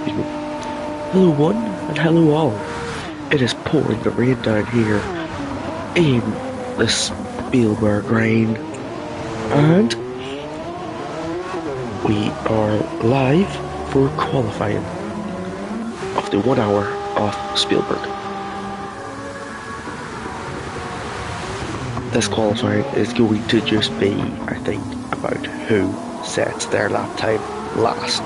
excuse me. Hello one, and hello all. It is pouring the rain down here in the Spielberg rain, and we are live for qualifying of the 1 hour of Spielberg. This qualifying is going to just be, I think, about who sets their lap time last.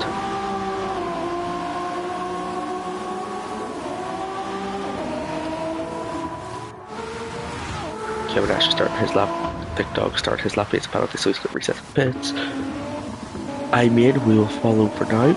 Kevin Asher starting his lap, Thick Dog starting his lap, it's a penalty, so he's going to reset the pits. I mean, we will follow for now.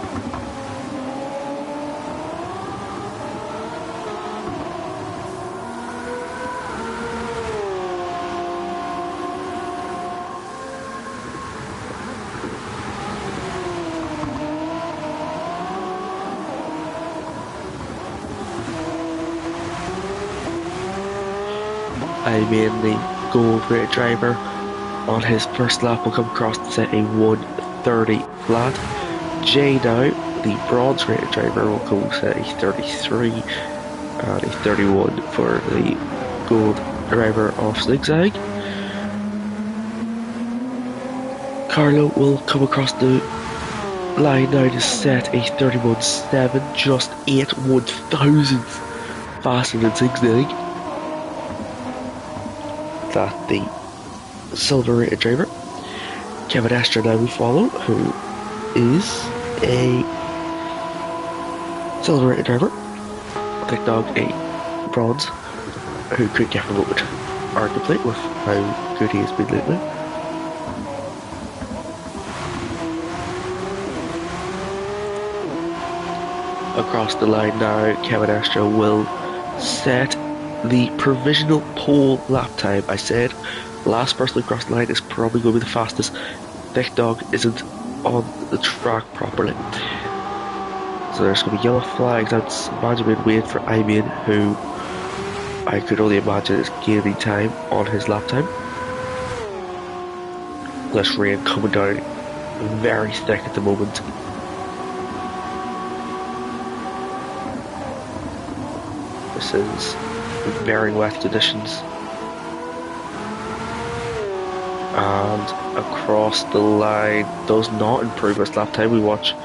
I mean, the gold rated driver on his first lap will come across to set a 1:30 flat. Jay now, the bronze rated driver, will go set a 33 and a 31 for the gold driver off Zigzag. Carlo will come across the line now to set a 31.7, just 8/1000th faster than Zigzag. That the silver rated driver. Kevin Astor now we follow, who is a silver rated driver. Thick Dog a bronze, who could get promoted arguably with how good he has been lately. Across the line now, Kevin Astor will set the provisional pole lap time. I said last person across the line is probably going to be the fastest. Thick Dog isn't on the track properly, so there's going to be yellow flags. That's imagine being waiting for Iman, who I could only imagine is gaining time on his lap time. Less rain coming down very thick at the moment. This is very wet conditions, and across the line does not improve his lap time. We watch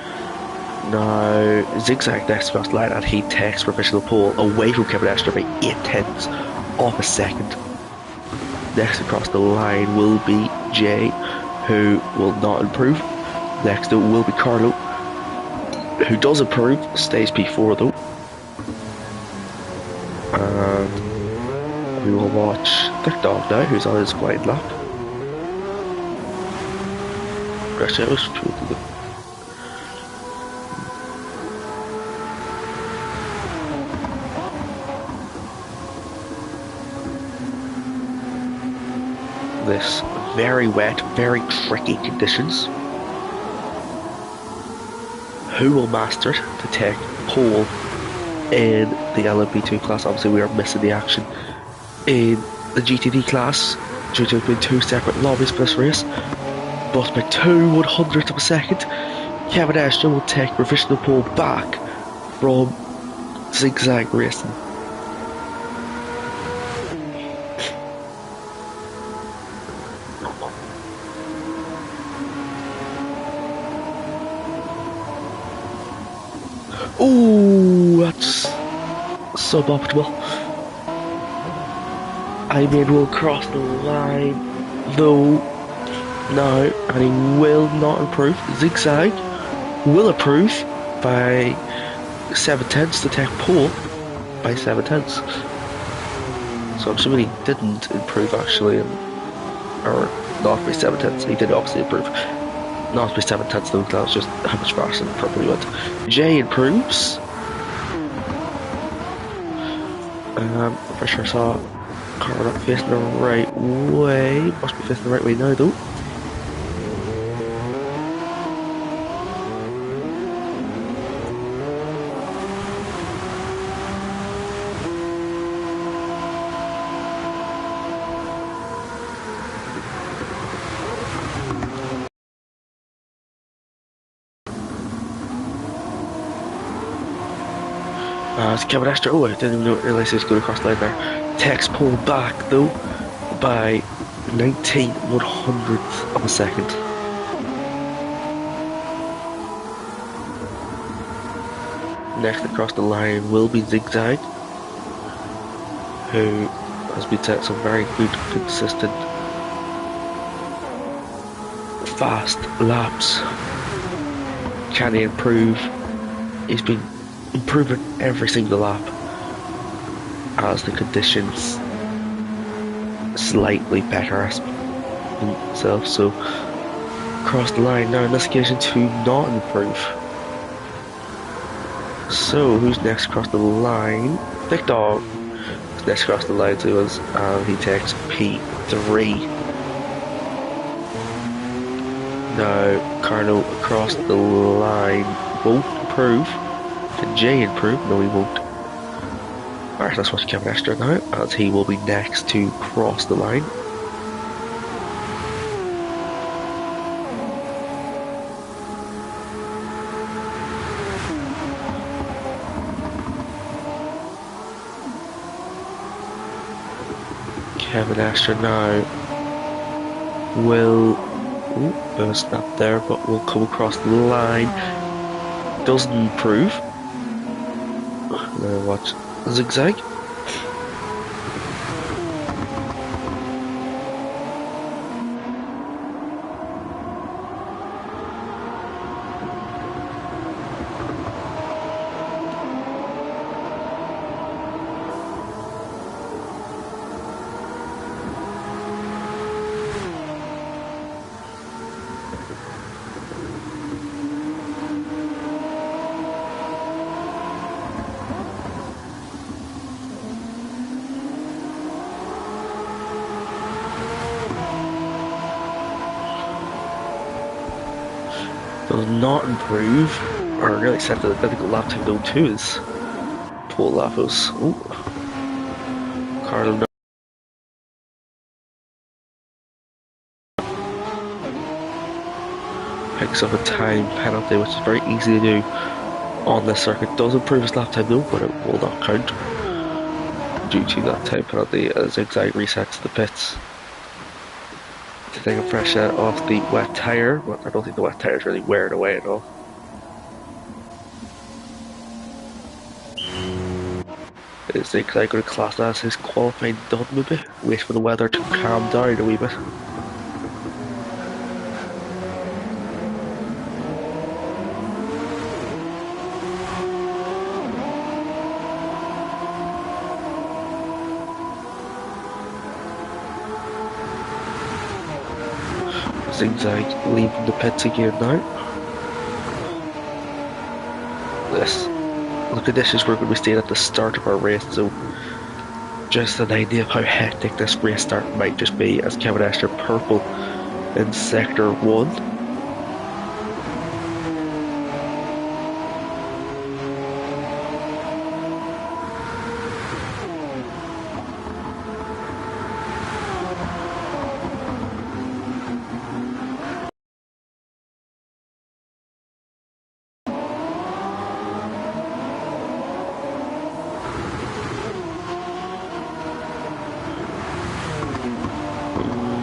now Zigzag next across the line, and he takes provisional pole away from Kevin Astor by 8/10 of a second. Next across the line will be Jay, who will not improve. Next it will be Carlo, who does improve, stays P4 though. And we will watch Thick Dog now, who's on his wide lap. Actually, I was trying to this very wet, very tricky conditions. Who will master it to take pole in the LMP2 class? Obviously we are missing the action in the GTD class due to there being two separate lobbies for this race, but by 2/100th of a second Kevin Astor will take provisional pole back from Zigzag Racing. Oh, that's suboptimal. Iman will cross the line though now, and he will not improve. Zigzag will improve by 7/10 to take pole by 7/10. So I'm assuming he didn't improve actually, or not by 7/10. He did obviously improve. Not by 7/10 though, that was just how much faster than probably went. Jay improves. I'm pretty sure I saw car not facing the right way. Must be facing the right way now though. It's Kevin Astor. Oh, I didn't even realise he was going across the line there. Tex pulled back though by 19/100th of a second. Next across the line will be Zigzag, who has been set some very good, consistent, fast laps. Can he improve? He's been improving every single lap as the conditions slightly better as himself. So across the line now, in this occasion to not improve. So who's next across the line? Thick Dog is next across the line to us, and he takes P3. Now Carlo across the line won't improve. Can Jay improve? No, he won't. Alright, let's watch Kevin Astor now, as he will be next to cross the line. Kevin Astor now will snap there, but will come across the line. Doesn't improve. Now watch Zigzag. Does not improve, or really set the identical lap time though to his pole lapos. Carlo picks up a time penalty, which is very easy to do on this circuit. Does improve his lap time though, but it will not count due to that time penalty as Zigzag resets the pits to take a fresh set off the wet tyre, but I don't think the wet tyre is really wearing away at all. Is Zigzag going to class that as his qualifying done maybe? Wait for the weather to calm down a wee bit. Zigzag leaving the pits again now. The conditions we're going to be staying at the start of our race, so just an idea of how hectic this race start might just be, as Kevin Astor purple in sector 1.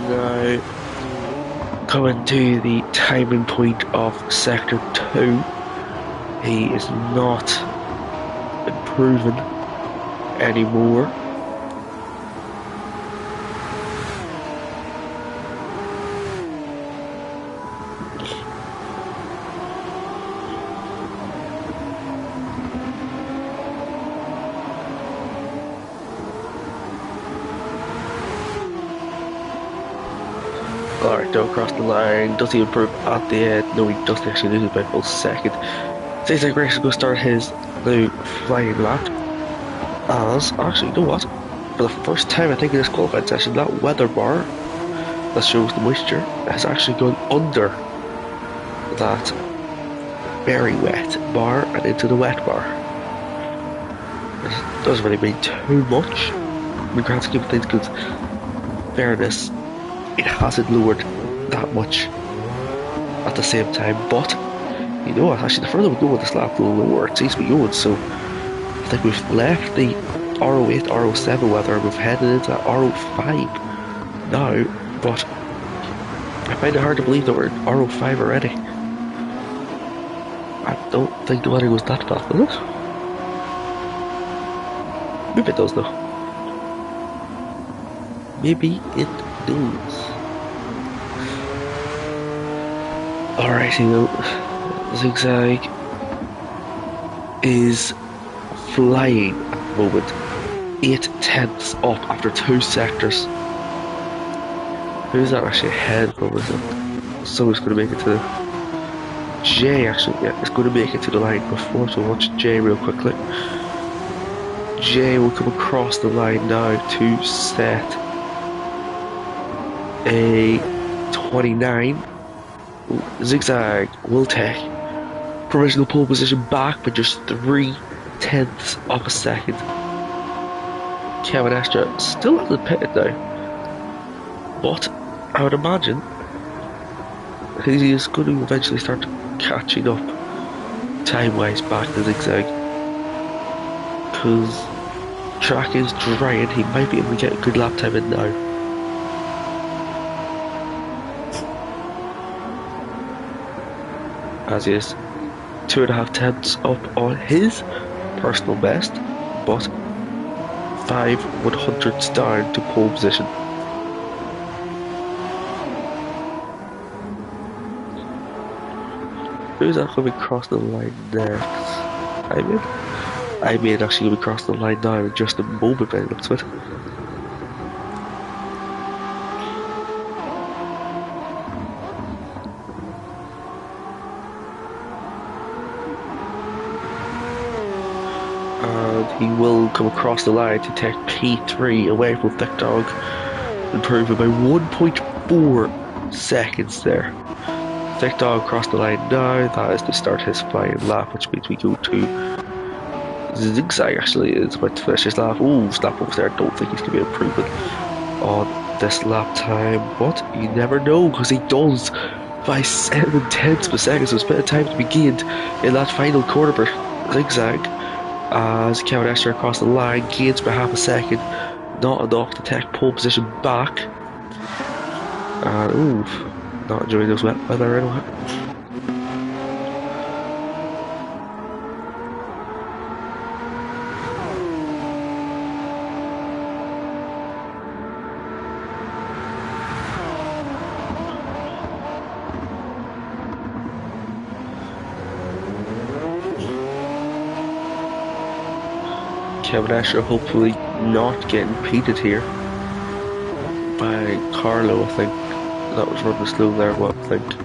Now, coming to the timing point of sector 2, he is not improving anymore. Alright, now across the line. Does he improve at the end? No, he doesn't actually lose by a full second. Zigzag Race is going to start his new flying lap. As, actually, you know what? For the first time, I think, in this qualifying session, that weather bar that shows the moisture has actually gone under that very wet bar and into the wet bar. It doesn't really mean too much in the grand scheme of things, because fairness, it hasn't lowered that much at the same time. But you know what, actually the further we go with this lap, the lower it seems to be going, so I think we've left the RO8, RO7 weather, and we've headed into RO5 now, but I find it hard to believe that we're in RO5 already. I don't think the weather goes that fast, does it? Maybe it does, though. Maybe it does. Alrighty, though. Zigzag is flying at the moment. 8 tenths up after 2 sectors. Who's that actually ahead from us? Someone's going to make it to Jay, actually. Yeah, it's going to make it to the line before, so watch Jay real quickly. Jay will come across the line now to set a 29. Zigzag will take provisional pole position back by just 3 tenths of a second. Kevin Astra still hasn't pitted though, but I would imagine he is going to eventually start catching up time-wise back to Zigzag, because track is dry and he might be able to get a good lap time in now. As he is 2.5 tenths up on his personal best, but 5/100ths down to pole position. Who's that going to cross the line next? I may actually going to cross the line now in just a moment by the looks of it. And he will come across the line to take P3 away from Thick Dog, improving by 1.4 seconds there. Thick Dog across the line now. That is to start his flying lap, which means we go to Zigzag. Actually, is about to finish his lap. Ooh, slap over there. I don't think he's going to be improving on this lap time, but you never know because he does by 7 tenths per second. So it's a bit of time to be gained in that final corner for Zigzag. As Kevin Esther across the line gains by half a second, not enough to take pole position back. And ooh, not enjoying those wet weather anyway. Kevin Asher hopefully not getting impeded here by Carlo. I think that was running slow there, but I think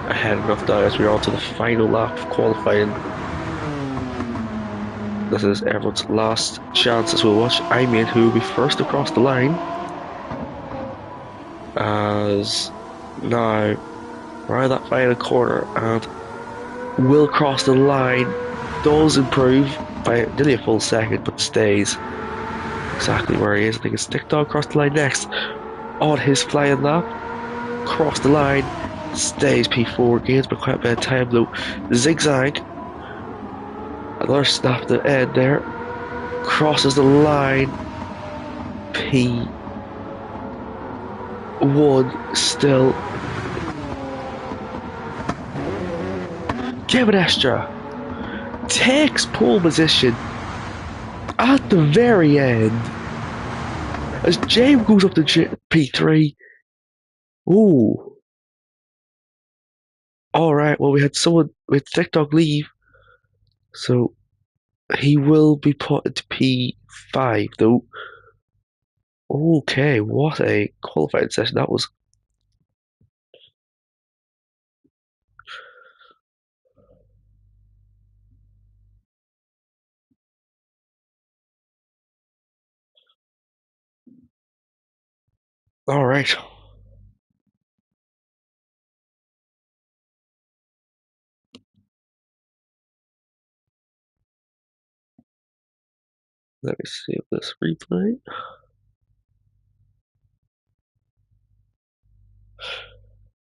ahead enough now as we're on to the final lap of qualifying. This is everyone's last chance as we'll watch Iman, who will be first across the line. As now around that final corner and will cross the line, does improve by nearly a full second, but stays exactly where he is. I think it's Thick Dog across the line next on his flying lap. Cross the line, stays P4, gains by quite a bit of time though. Zigzag, another snap at the end there, crosses the line. P1 still. Kevin Estra takes pole position at the very end as James goes up to P3. Ooh. Alright, well, we had someone with Thick Dog leave, so he will be put into P5 though. Okay, what a qualifying session that was. Alright. Let me save this replay.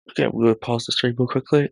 Okay, I'm going to pause the stream real quickly.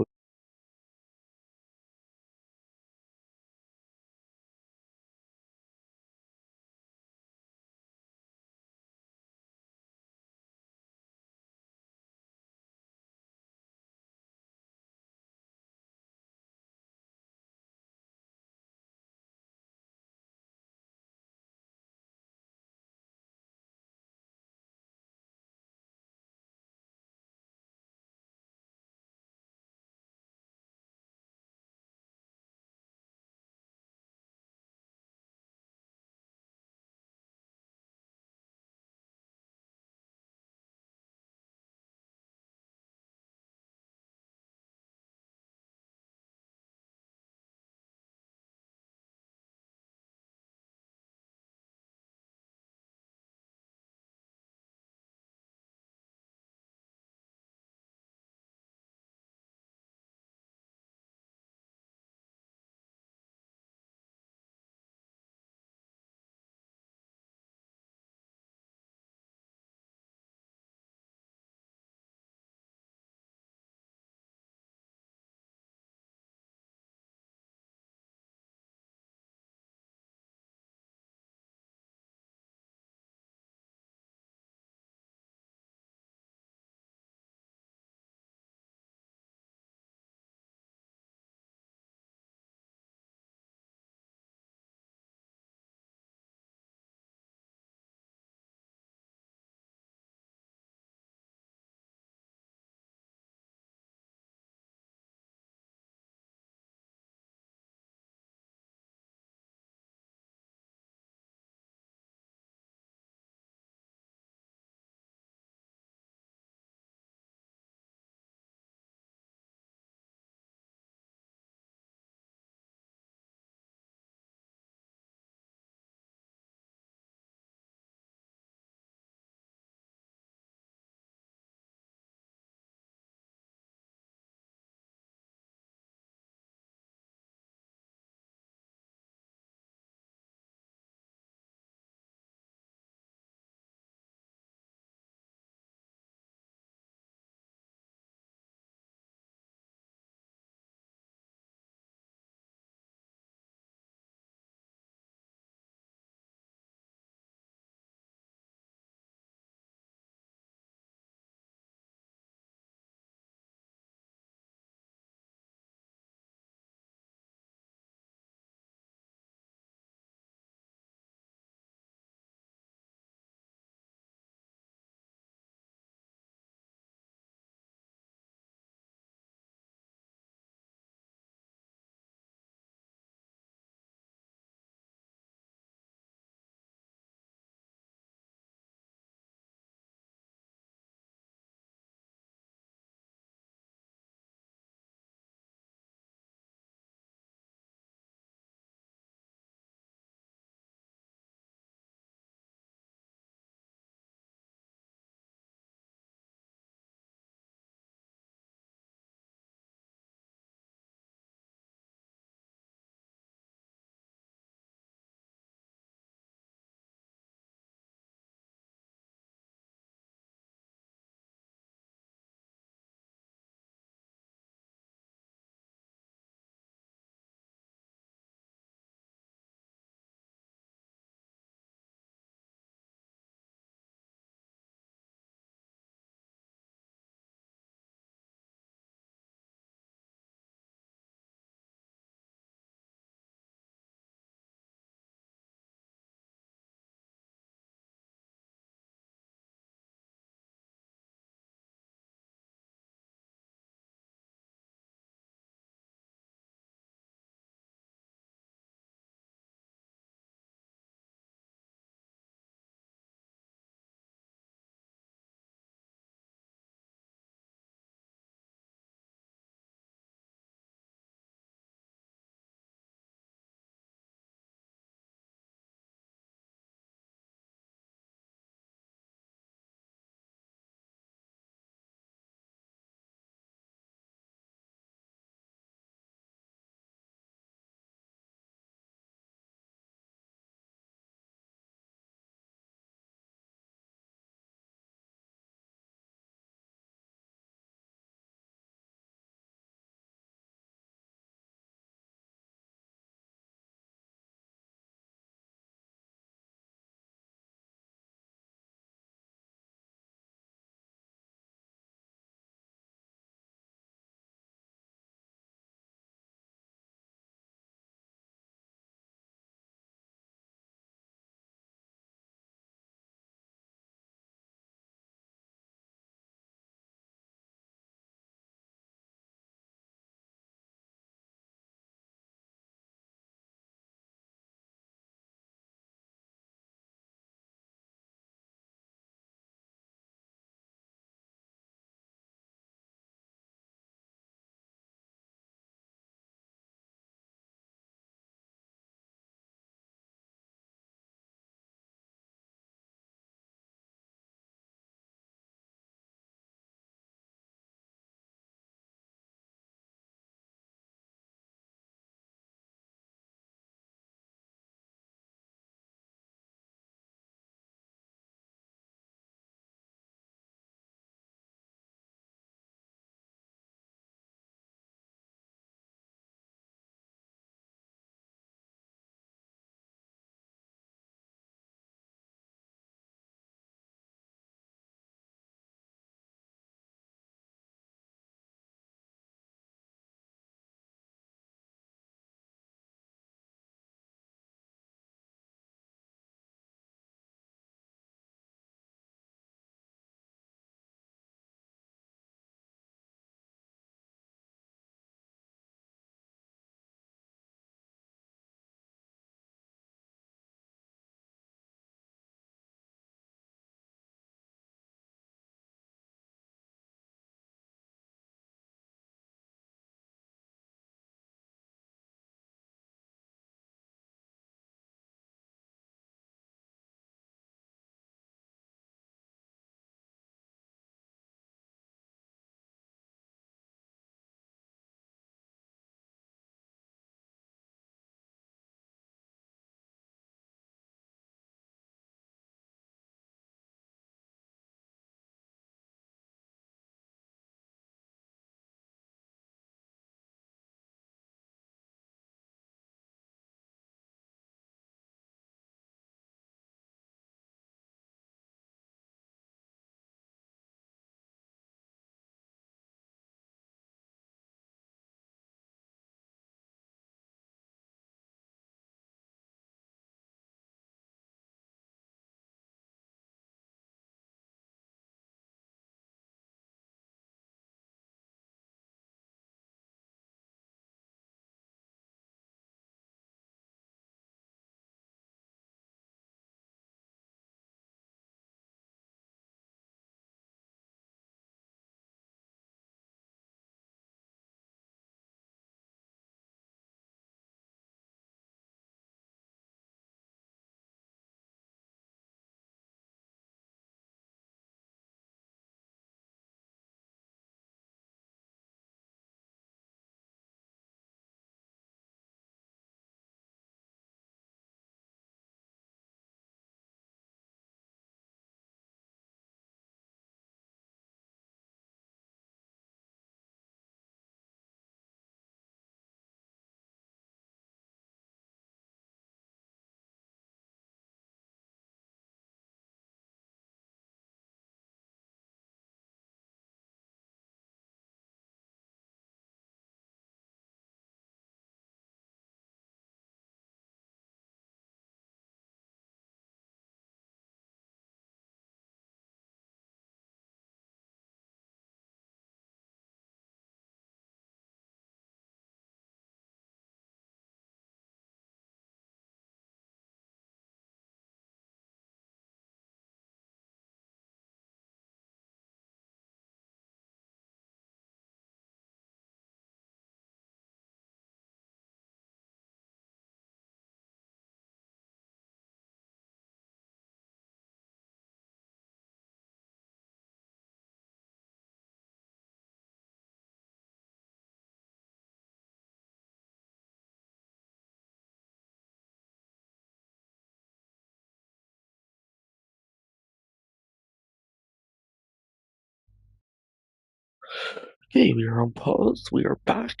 Okay, we are on pause. We are back.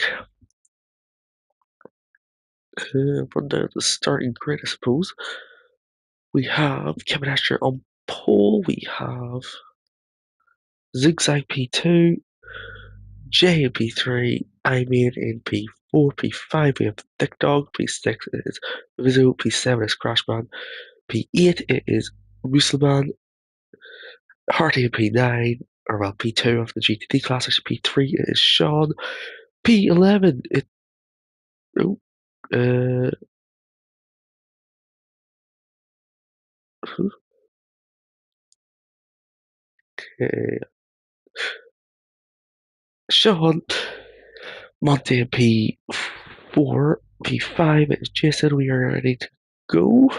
From the starting grid, I suppose. We have Kevin Asher on pole. We have Zigzag P2, J in P3, Iman in P4, P5 we have Thick Dog, P6 is Vizu, P7 is Crashman, P8 it is Musulman, Harty in P9, or well P2 of the GTD Classics, P3 it is Sean, P11 it oh, uh okay, Sean, Monte in P4, P5 it is Jason, we are ready to go.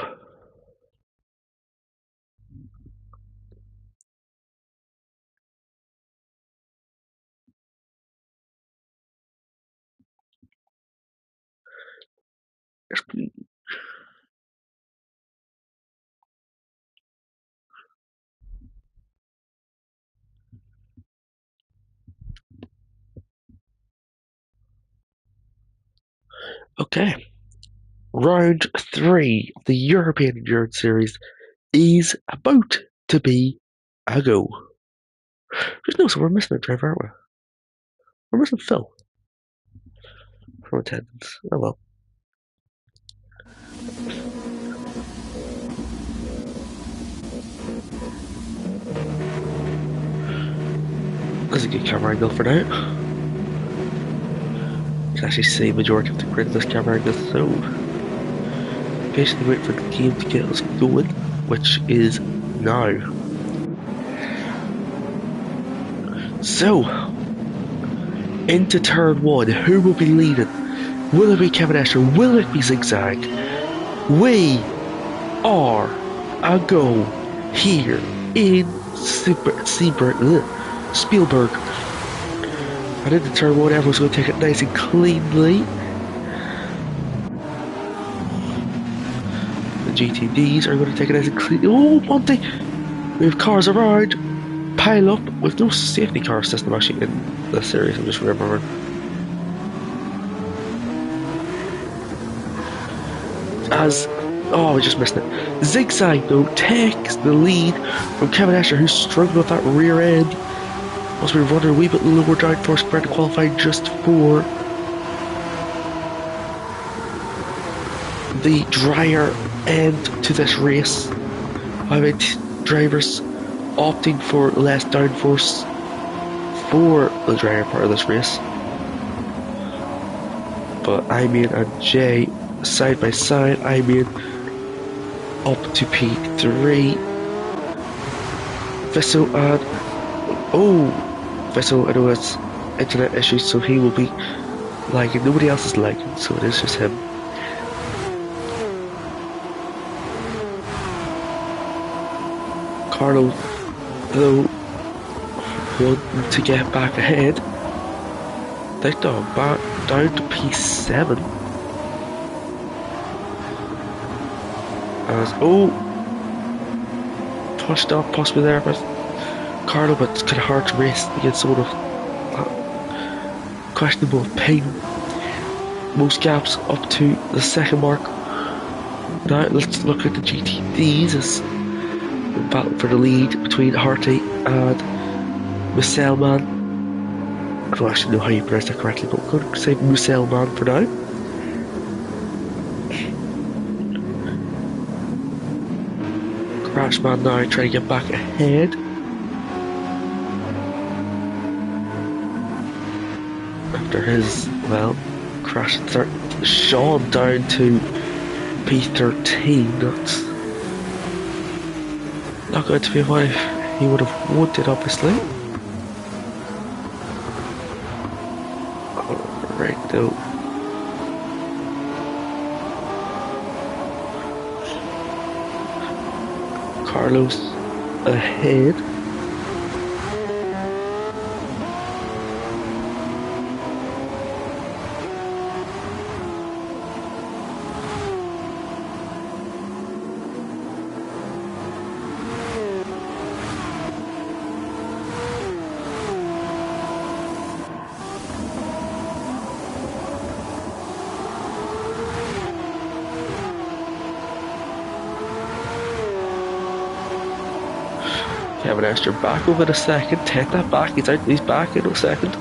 Okay. Round 3 of the European Endurance Series is about to be a go. Just notice we're missing a driver, aren't we? We're missing Phil from attendance. Oh well. That's a good camera angle for now. You can actually see the majority of the grid of this camera angle, so patiently wait for the game to get us going, which is now. So, into turn 1, who will be leading? Will it be Kevin Escher? Will it be Zigzag? We are a go here in Spielberg. And into turn 1, everyone's going to take it nice and cleanly. The GTDs are going to take it nice and clean. Oh, Monty! We have cars around. Pile up with no safety car system actually in the series, I'm just remembering. We just missed it. Zigzag though takes the lead from Kevin Escher, who's struggling with that rear end. Must be running a wee bit lower down for spread to qualify just for the drier end to this race. Drivers opting for less downforce for the drier part of this race. But Iman and Jay side by side. Iman up to P3. Vessel and Vessel, I know it's internet issues, so he will be lagging. Nobody else is lagging, so it is just him. Carlo, though, wanting to get back ahead. Thick Dog back down to P7. As pushed up possibly there with Carlo, but it's kind of hard to race against someone of questionable pain. Most gaps up to the second mark. Now let's look at the GTDs as the battle for the lead between Harty and Muselman. I don't actually know how you pronounce that correctly, but we're going to say Muselman for now. Crashman now trying to get back ahead. After his, crash and start. Sean down to P13. That's not going to be what he would have wanted, obviously. Alright, though. Carlos ahead. Kevin Esther back over a second. Take that back. He's back in a second.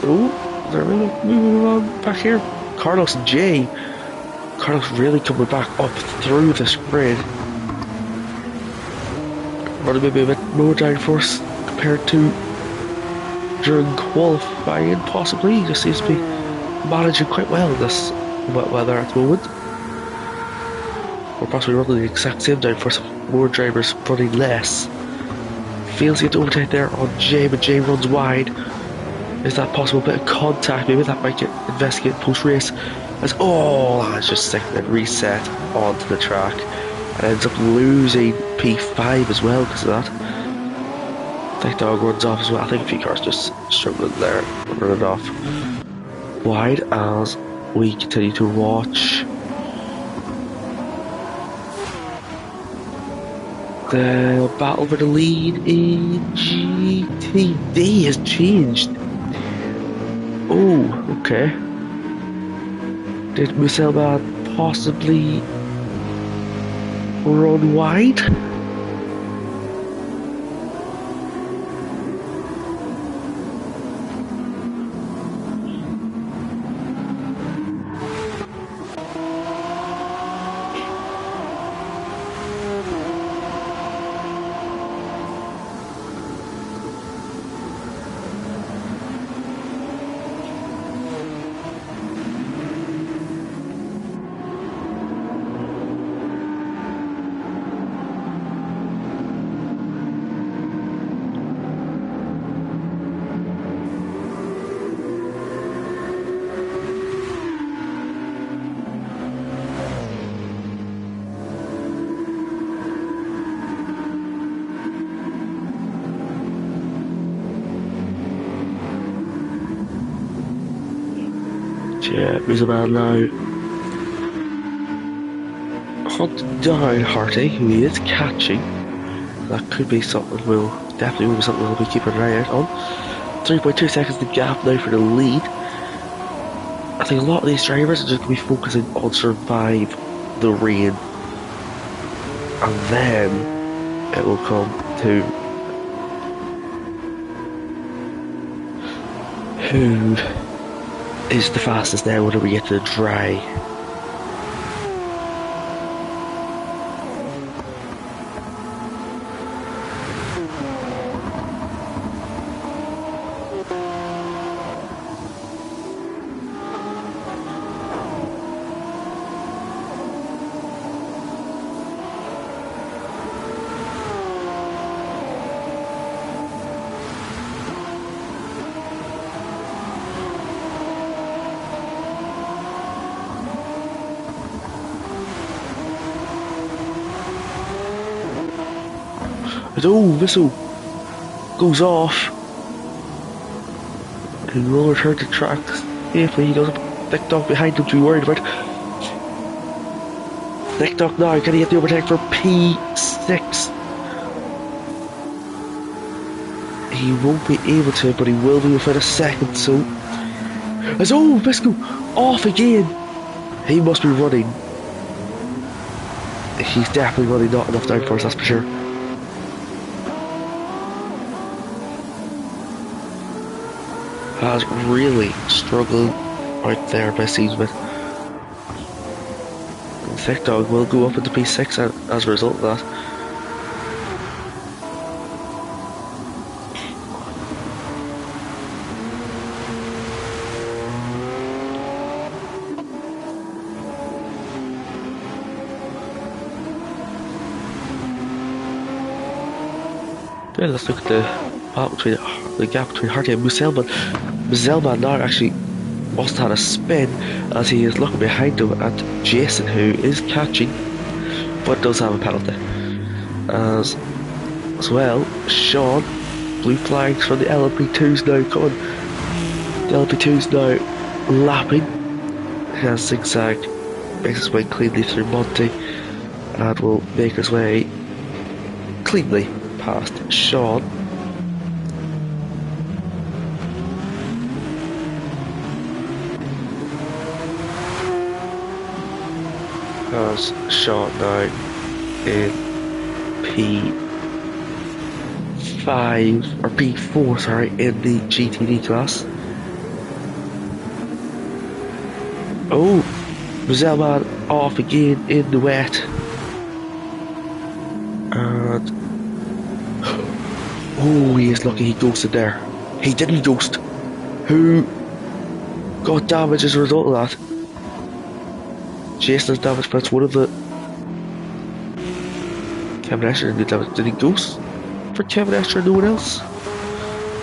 Oh, they're really moving along back here. Carlos J. Carlos really coming back up through the grid. Running maybe a bit more downforce compared to during qualifying, possibly. He just seems to be managing quite well in this wet weather at the moment. Or possibly running the exact same downforce, more drivers running less. Fails to get to overtake there on Jay, but Jay runs wide. Is that possible? Bit of contact, maybe that might get investigated post-race. As it's just second and reset onto the track. And ends up losing P5 as well because of that. Tech Dog runs off as well. I think a few cars just struggling there, running off wide as we continue to watch the battle for the lead in GTD has changed. Oh, okay. Did Muselman possibly run wide? Yeah, Muselman now hunting down Harty, who he is catching. That could be something we'll be keeping an eye out on. 3.2 seconds the gap now for the lead. I think a lot of these drivers are just going to be focusing on survive the rain, and then it will come to who is the fastest now when we get to the dry. Oh, whistle goes off. He will return to track safely. He doesn't have Thick Dog behind him to be worried about. Thick Dog now, can he get the overtake for P6? He won't be able to, but he will be within a second, so... Visco off again! He must be running. He's definitely running not enough downforce, that's for sure. Has really struggled right there by season. Thick Dog will go up into P6 as a result of that. Then let's look at the gap between Harty and Muselman. Muselman now actually must have had a spin as he is looking behind him at Jason, who is catching but does have a penalty. As well, Sean, blue flags from the LMP2s now coming. The LMP2's now lapping. He has zigzag, makes his way cleanly through Monty and will make his way cleanly past Sean. As Sean now in P5 or P4, sorry, in the GTD class. Oh, Zelman off again in the wet. And oh, he is lucky he ghosted there. He didn't ghost. Who got damage as a result of that? Jason is damaged, but it's one of the Kevin Asher did damage. Did he ghost for Kevin Asher and no one else?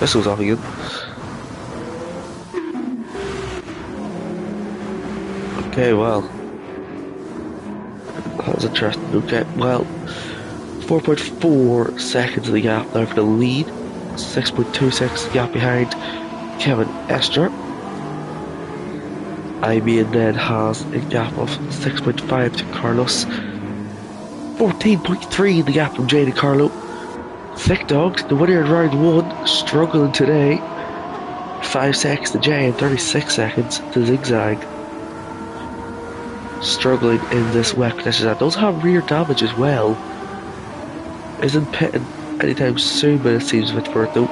This goes off again. Okay, well, that was interesting. Okay, well, 4.4 seconds of the gap now for the lead. 6.2 seconds gap behind Kevin Esther. IBN then has a gap of 6.5 to Carlos. 14.3 the gap from Jade and Carlo. Thick Dogs, the winner in round 1, struggling today. 5 seconds to Jay and 36 seconds to Zigzag. Struggling in this wet conditions. And those have rear damage as well. Isn't pitting anytime soon, but it seems a bit for it though.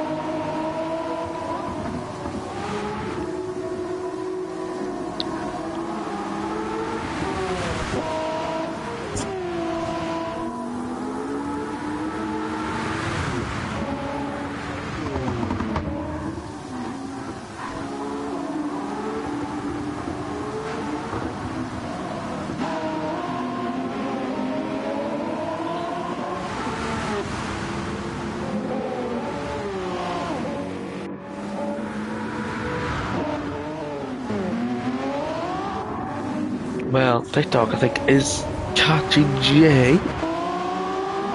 Well, TikTok I think is catching Jay.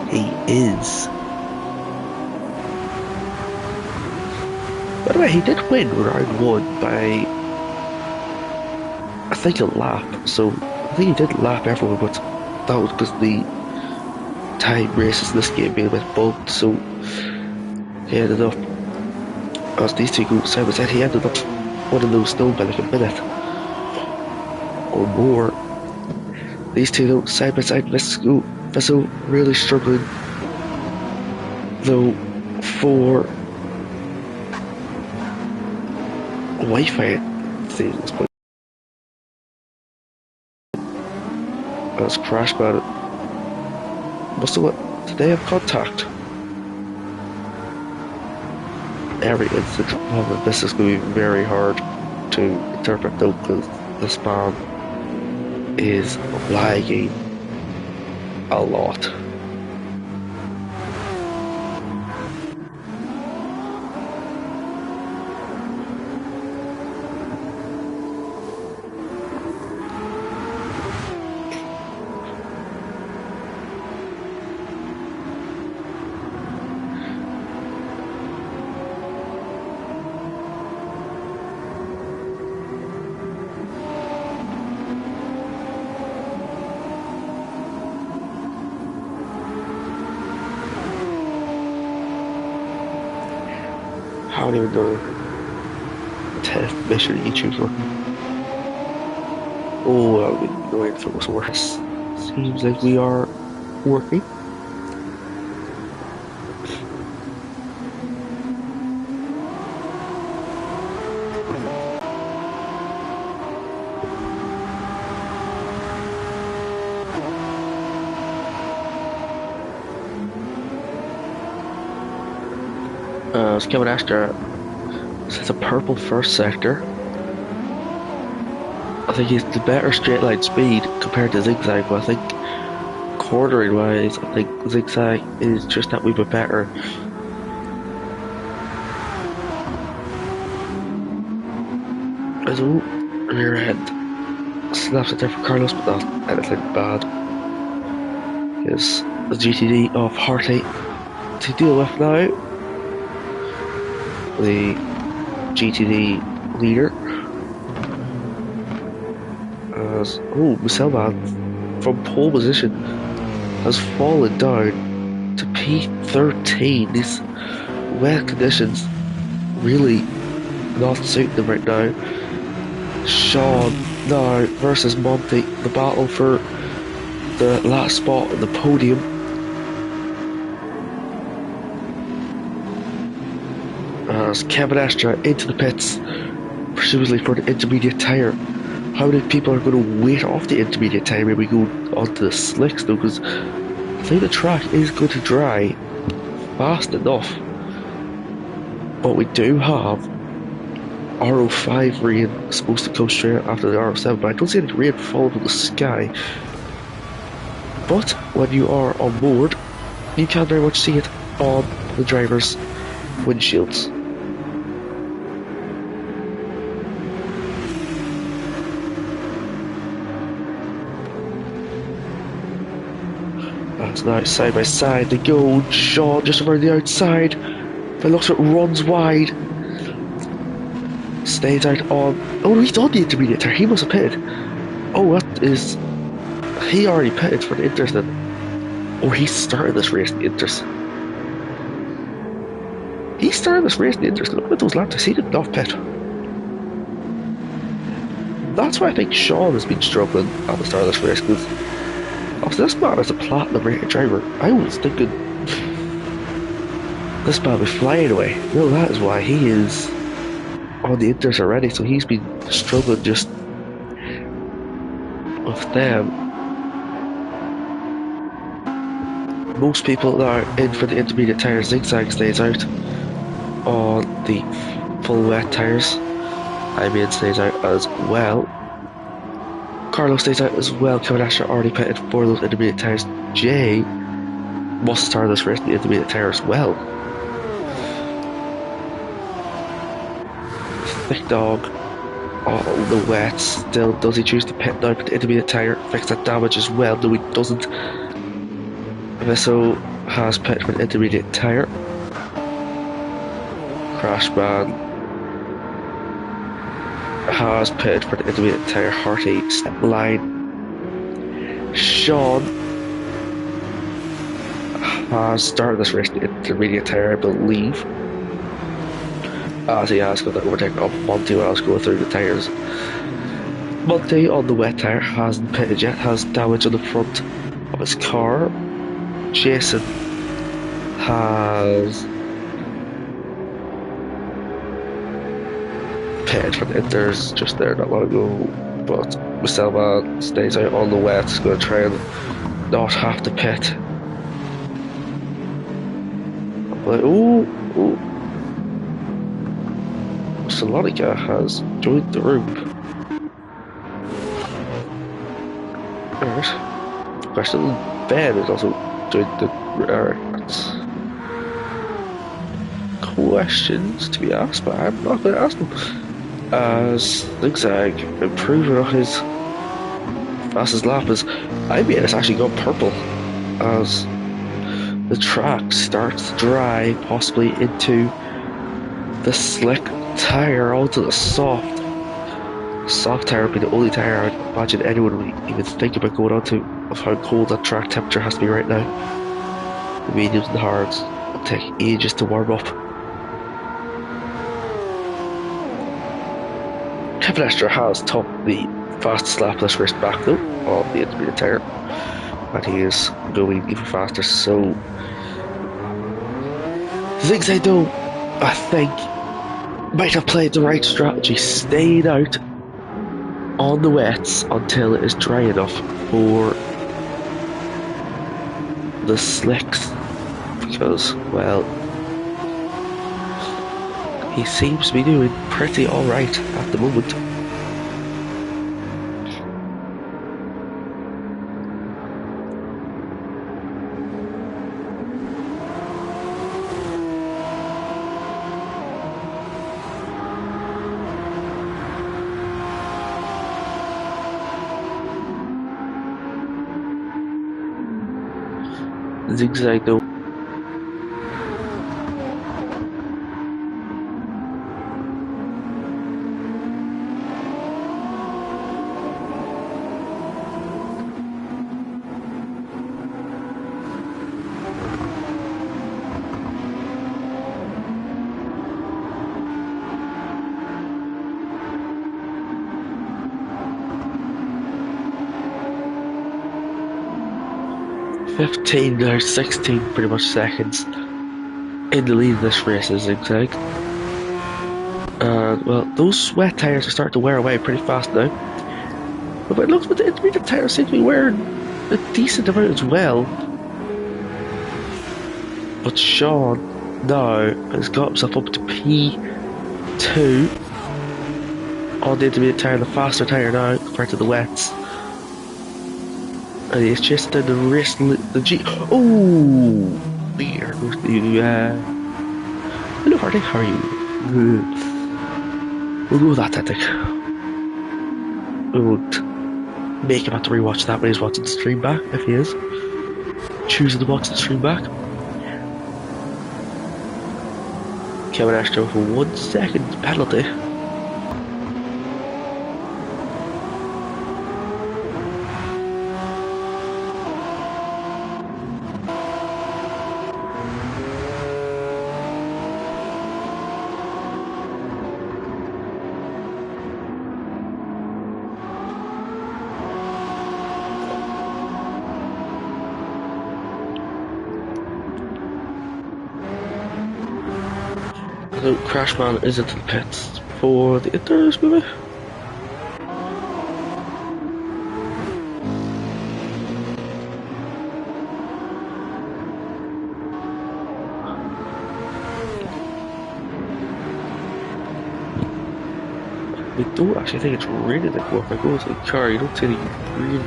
He is. By the way, he did win round 1 by I think a lap, so I think he did lap everyone, but that was because the time races in this game being a bit bugged, so he ended up, as these two go side by side, he ended up one of those still by like a minute or more. These two though side by side, Vessel really struggling though for Wi-Fi at this point. That's Crash Bandit. Must have, did they have contact? Every instant moment, this is going to be very hard to interpret though, because the spam is lagging a lot. I don't even know the 10th mission YouTube's working. Oh, that would be annoying if it was worse. Seems like we are working. It's Kevin Astor. It's a purple first sector. I think he's the better straight line speed compared to Zigzag, but I think quartering wise, I think Zigzag is just that wee bit better. As a rear end snaps it there for Carlos, but not anything bad. Is the GTD of Hartley to deal with now. The GTD leader as Muselman from pole position has fallen down to P13. These wet conditions really not suiting them right now. Sean now versus Monty, the battle for the last spot in the podium. as Kevin Astra into the pits, presumably for the intermediate tyre. How many people are going to wait off the intermediate tyre when we go onto the slicks though? Because I think the track is going to dry fast enough. But we do have RO5 rain supposed to come straight after the RO7, but I don't see any rain falling from the sky. But when you are on board, you can very much see it on the driver's windshields. That's now side by side they go. Sean just around the outside. But looks like runs wide. Stays out on. Oh no, he's on the intermediate tire. He must have pitted. Oh, that is. He already pitted for the Inters then. Or he started this race in the Inters. He started this race in the Inters. Look at those laps. He did not pit. That's why I think Sean has been struggling at the start of this race. Because obviously this man is a platinum rated driver. I was thinking this man was flying away. No, that is why he is on the Inters already. So he's been struggling just with them. Most people that are in for the intermediate tyres, Zigzag stays out on the full wet tyres. IBN stays out as well. Carlos stays out as well. Kevin Asher already pitted for those intermediate tyres. Jay must start this race in the intermediate tyre as well. Thick Dog on the wet still. Does he choose to pit now for the intermediate tyre? Fix that damage as well. No, he doesn't. Visso has pitted for the intermediate tyre. Crashman has pitted for the intermediate tyre. Harty step line. Sean has started this race in the intermediate tyre, I believe, as he has got the overtake of Monty while I was going through the tyres. Monty on the wet tyre hasn't pitted yet, has damage on the front of his car. Jason has pitted for the Inters just there not long ago, but Musselman stays out on the wet, is going to try and not have to pit. But oh, Salonica has joined the room. Alright. Question Ben is also joined the questions to be asked, but I'm not going to ask them. As Zigzag improving on his fastest lap, as IBN has actually gone purple as the track starts to dry, possibly into the slick tyre onto the soft. Soft tyre would be the only tyre I'd imagine anyone would even think about going onto, of how cold that track temperature has to be right now. The mediums and the hards will take ages to warm up. Kevin Astra has topped the fastest lap this race back though on the intermediate tyre, and he is going even faster. So Zigzag though, I think, might have played the right strategy, stayed out on the wets until it is dry enough for the slicks, because, well, he seems to be doing pretty alright at the moment. Zigzag though. Now 16 pretty much seconds in the lead of this race is Zigzag. Well, those wet tires are starting to wear away pretty fast now. But it looks like the intermediate tires seem to be wearing a decent amount as well. But Sean now has got himself up to P2 on the intermediate tire, the faster tire now compared to the wets. And he's just down the wrist, the G. Oh! There goes the. Hello, Hardy, how are you? Good. We'll go with that tactic. We won't make him have to rewatch that when he's watching the stream back, if he is choosing to watch the stream back. Kevin Ashton for 1 second penalty. So Crashman is into the pits for the Inters, maybe? I don't actually think it's rated to go up. I go into the car, you don't see any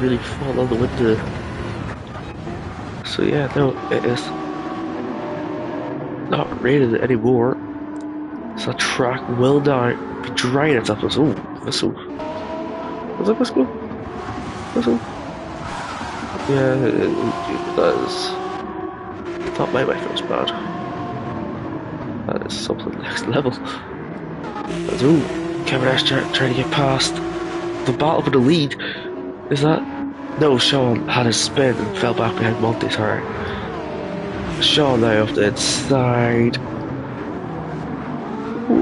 really fall on the window. So yeah, no, it is not rated anymore. So the track will now be drying itself. Oh, whistle. Was that whistle? Whistle? Yeah, that is. Thought my mic was bad. That is something next level. That's, ooh, Kevin Ash trying to get past. The battle for the lead. Is that. No, Sean had his spin and fell back behind Monty, sorry. Sean now off the inside.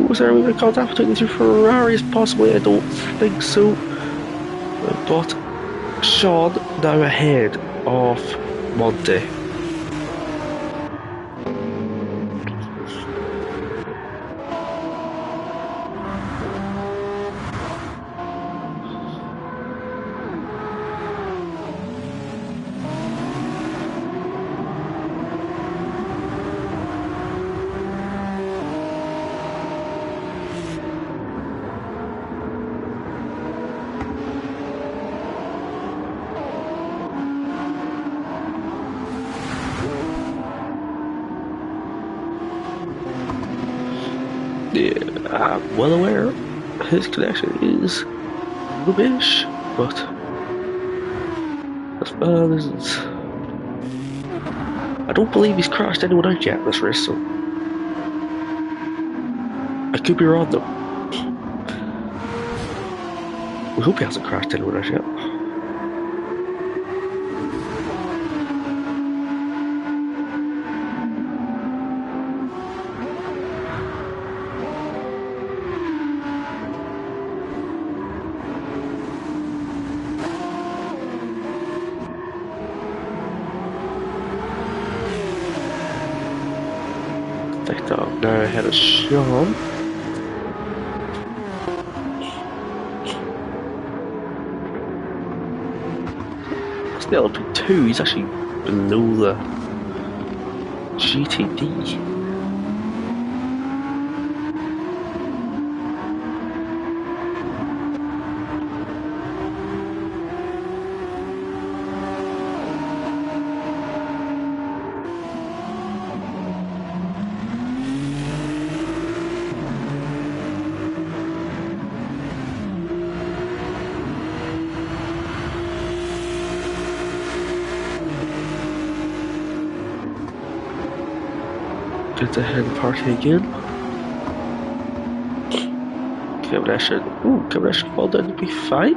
Was there a wee bit of contact between the two Ferraris? Possibly, I don't think so. But Sean now ahead of Monty. Yeah, I'm well aware his connection is rubbish, but as far as it's, I don't believe he's crashed anyone out yet in this race, so I could be wrong though. We hope he hasn't crashed anyone out yet. Now ahead of Sean. Still up in 2, he's actually below the GTD. Gets ahead of the party again. Kevin Ash should fall down to P5.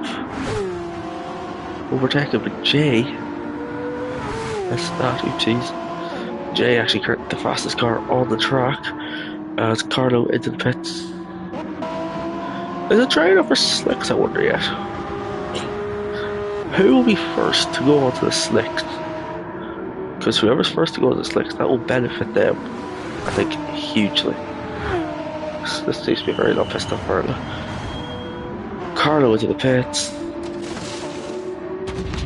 Overtaken by Jay. That's that, oopsies. Jay actually currently the fastest car on the track as Carlo into the pits. Is it trying out for slicks, I wonder yet? Who will be first to go onto the slicks? Because whoever's first to go onto the slicks, that will benefit them, I think, hugely. slicks. This seems to be a very low pissed off early. Carlo into the pits.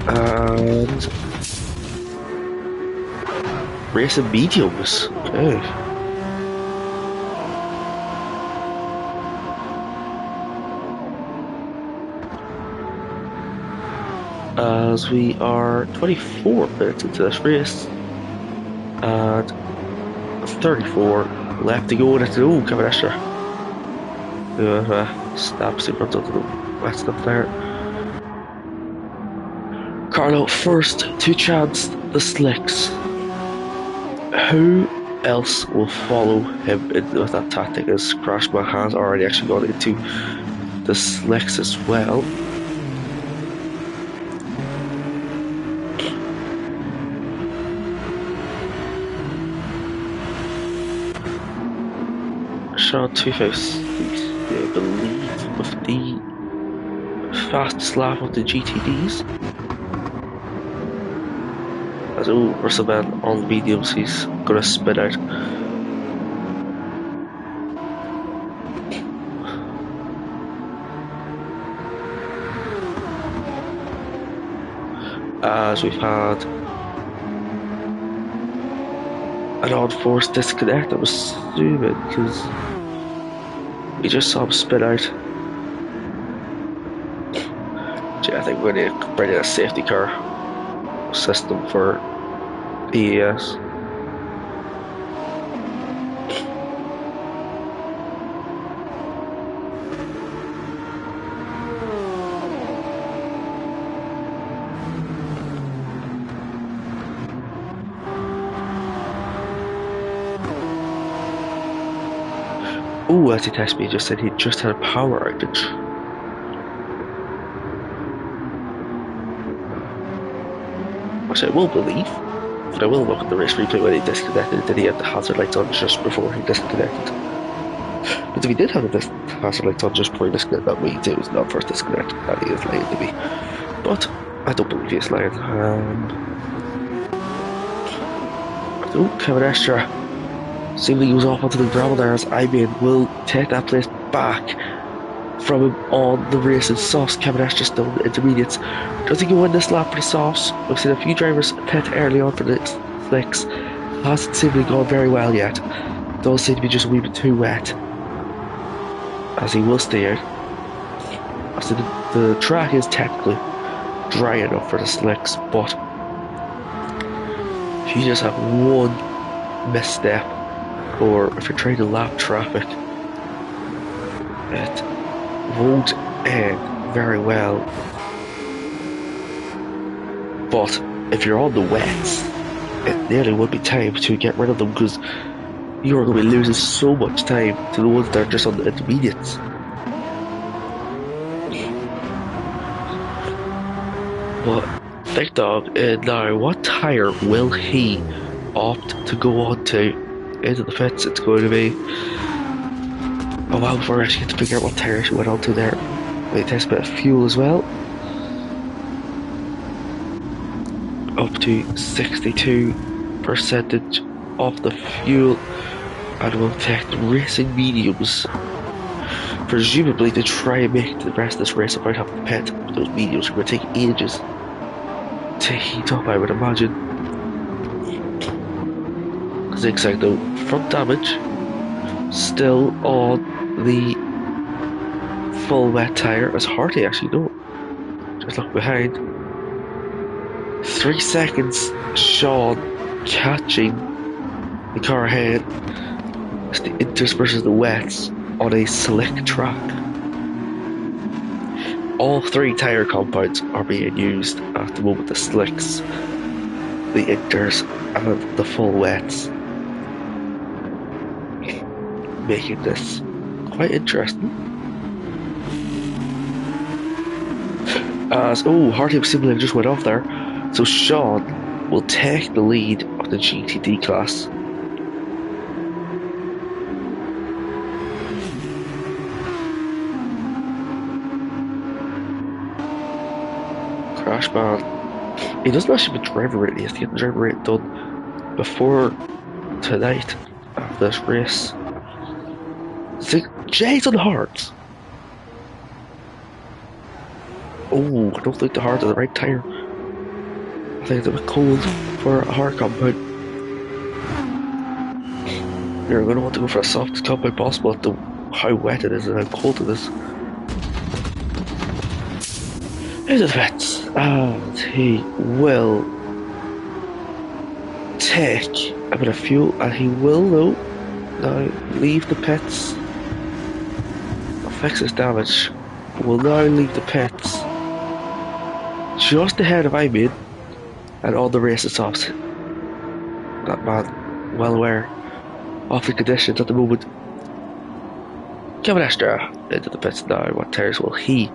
And racing mediums. Okay. As we are 24 minutes into this race, and 34 left to go, and it's oh, Kevin Escher. Snaps in front of the wet stuff there. Carlo first to chance the slicks. Who else will follow him with that tactic, as Crashman has already actually gone into the slicks as well. Sean 256, I believe, with the fastest lap of the GTDs. As Russell Man on mediums, he's gonna spin out. As we've had an unforced disconnect, I'm assuming, because we just saw him spin out. I think we're going to bring in a safety car system for EES. Ooh, as he texted me, just said he just had a power outage. Which I will believe, but I will look at the race replay when he disconnected. Did he have the hazard lights on just before he disconnected? But if he did have the hazard lights on just before he disconnected, that means it was not first disconnect, and he is lying to me. But I don't believe he is lying. Oh, Kevin Estra seemingly goes off onto the gravel there, as Iman will take that place back from him on the racing softs. Kevin Estra still in the intermediates. Does he go in this lap for the softs? We've seen a few drivers pit early on for the slicks. Hasn't seemingly gone very well yet. Does seem to be just a wee bit too wet, as he will stay out. So the track is technically dry enough for the slicks, but if you just have one misstep, or if you're trying to lap traffic, it won't end very well. But if you're on the wets, it nearly would be time to get rid of them, because you're going to be losing so much time to the ones that are just on the intermediates. But Thick Dog, now what tyre will he opt to go on to into the pits? It's going to be a while before I actually get to figure out what tyre she went on to there. They test a bit of fuel as well. Up to 62% of the fuel, and we'll take the racing mediums, presumably to try and make the rest of this race without having to pit. Those mediums are going to take ages to heat up, I would imagine. Zigzag though, front damage still on the full wet tyre, as Hartley actually don't. Just look behind. 3 seconds, Sean catching the car ahead as the intersperses the wets on a slick track. All 3 tyre compounds are being used at the moment: the slicks, the inters, and the full wets, making this quite interesting. As Hartley simply just went off there, so Sean will take the lead of the GTD class. Crashman, he doesn't actually have a driver rate. He has to get the driver rate done before tonight after this race. Jay's on the hards. Oh, I don't think the hards are the right tire. I think it's a bit cold for a hard compound. You're going to want to go for a soft compound possible at how wet it is and how cold it is. Into the pits, and he will take a bit of fuel, and he will though now leave the pits. Fix his damage. Will now leave the pits just ahead of Imid and all the race stops. That man, well aware of the conditions at the moment. Kevin Extra into the pits now. What tires will he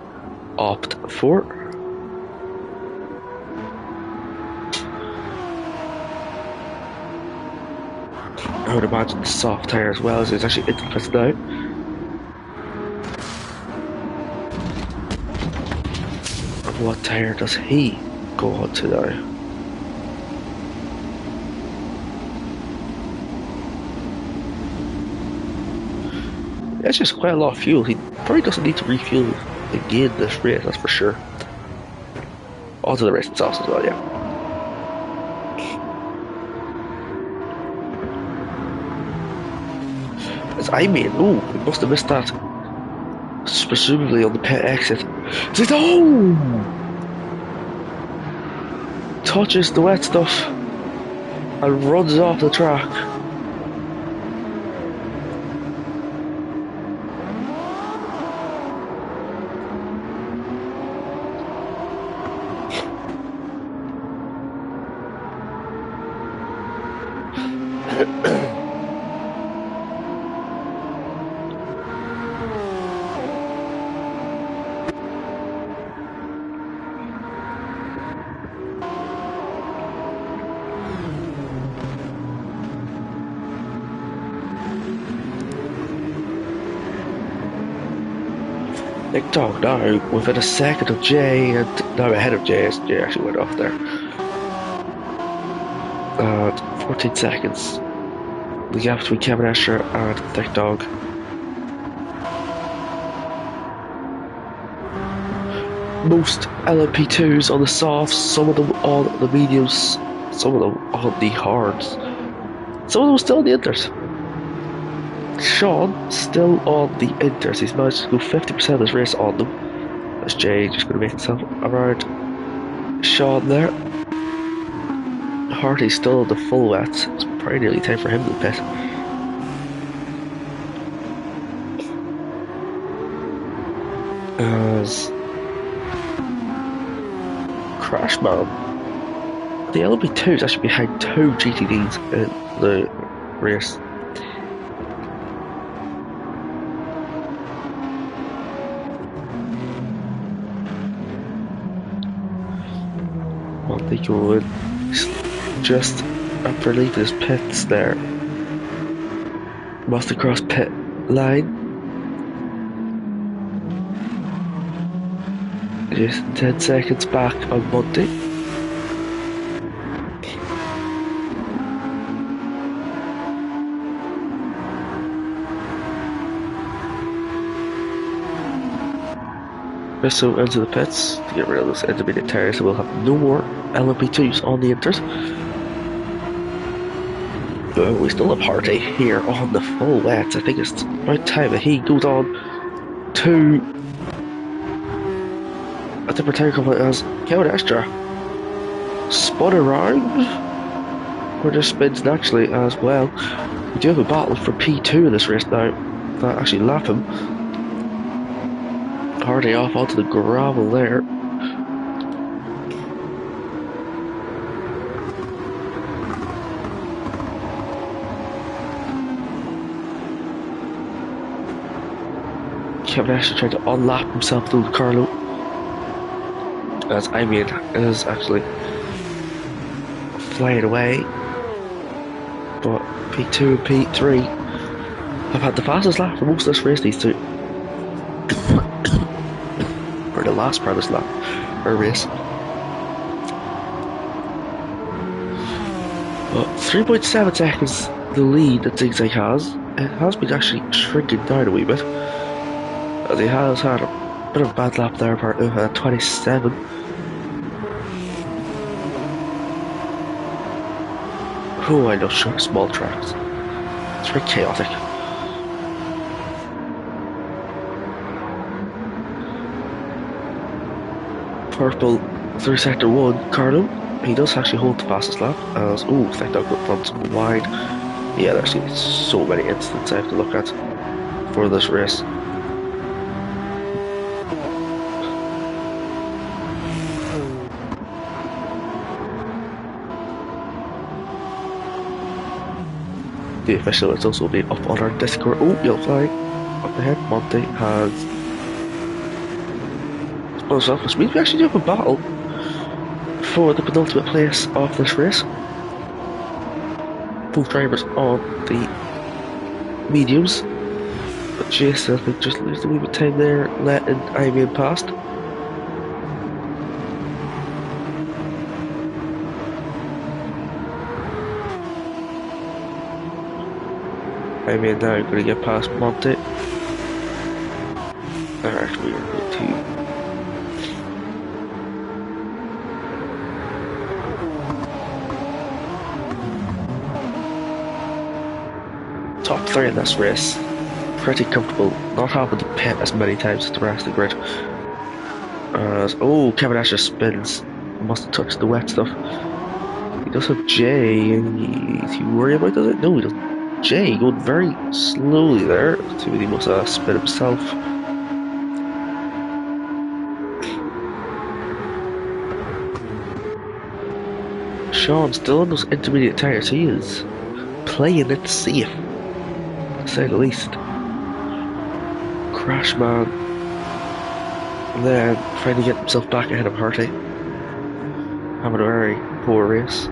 opt for? I would imagine the soft tire as well, as he's actually into the pits now. And what tire does he go on to now? That's just quite a lot of fuel. He probably doesn't need to refuel again this race, that's for sure. Onto the race itself as well, yeah. As I mean, oh, we must have missed that. Presumably on the pit exit. Oh! Touches the wet stuff and runs off the track. Big dog now within a second of Jay, and now ahead of Jay as Jay actually went off there. 14 seconds. The gap between Kevin Escher and Thick Dog. Most LMP2s on the softs, some of them on the mediums, some of them on the hards. Some of them still on the inters. Sean still on the inters. He's managed to go 50% of his race on them. That's Jay just going to make himself around Sean there. Hardy's still on the full wet. It's probably nearly time for him to pit. As Crashman, the LB2 is actually behind 2 GTDs in the race. One they go in just underneath his pits there. Must across pit line. Just 10 seconds back on Monday. So into the pits to get rid of those intermediate tires, so we'll have no more LMP2s on the inters. But we still have Hardy here on the full wet. I think it's about time that he goes on to a different tire company as Kevin Extra spun around, or just spins naturally as well. We do have a battle for P2 in this race now that actually lap him. Hardy off onto the gravel there. Kevin Asher trying to unlap himself through Carlo. As I mean is actually flying away. But P2 and P3 have had the fastest lap for most of this race, these two. The last part of this lap or race. But 3.7 seconds the lead that Zigzag has. it has been actually shrinking down a wee bit. As he has had a bit of a bad lap there, part of 27. Oh, I love short, small tracks. It's very chaotic. Purple through sector 1, Carlo. He does actually hold the fastest lap as, oh, thank God, got front some wide. Yeah, there's so many incidents I have to look at for this race. The official is also being up on our Discord. Oh, yellow flag up ahead. Monte has spun himself, which means we actually do have a battle for the penultimate place of this race. Both drivers on the mediums. But Jason, I think, just losing a wee bit of time there, letting Ivan past. Ivan now going to get past Monte. Actually, we're going to top 3 in this race. Pretty comfortable, not having to pit as many times as the rest of the grid. Oh, Kevin Asher spins. Must have touched the wet stuff. He does have Jay. Is he worried about it? No, he doesn't. Jay going very slowly there. He must have spin himself. Sean still on those intermediate tires. He is playing it safe, to say the least. Crashman, and then trying to get himself back ahead of Harty. Having a very poor race.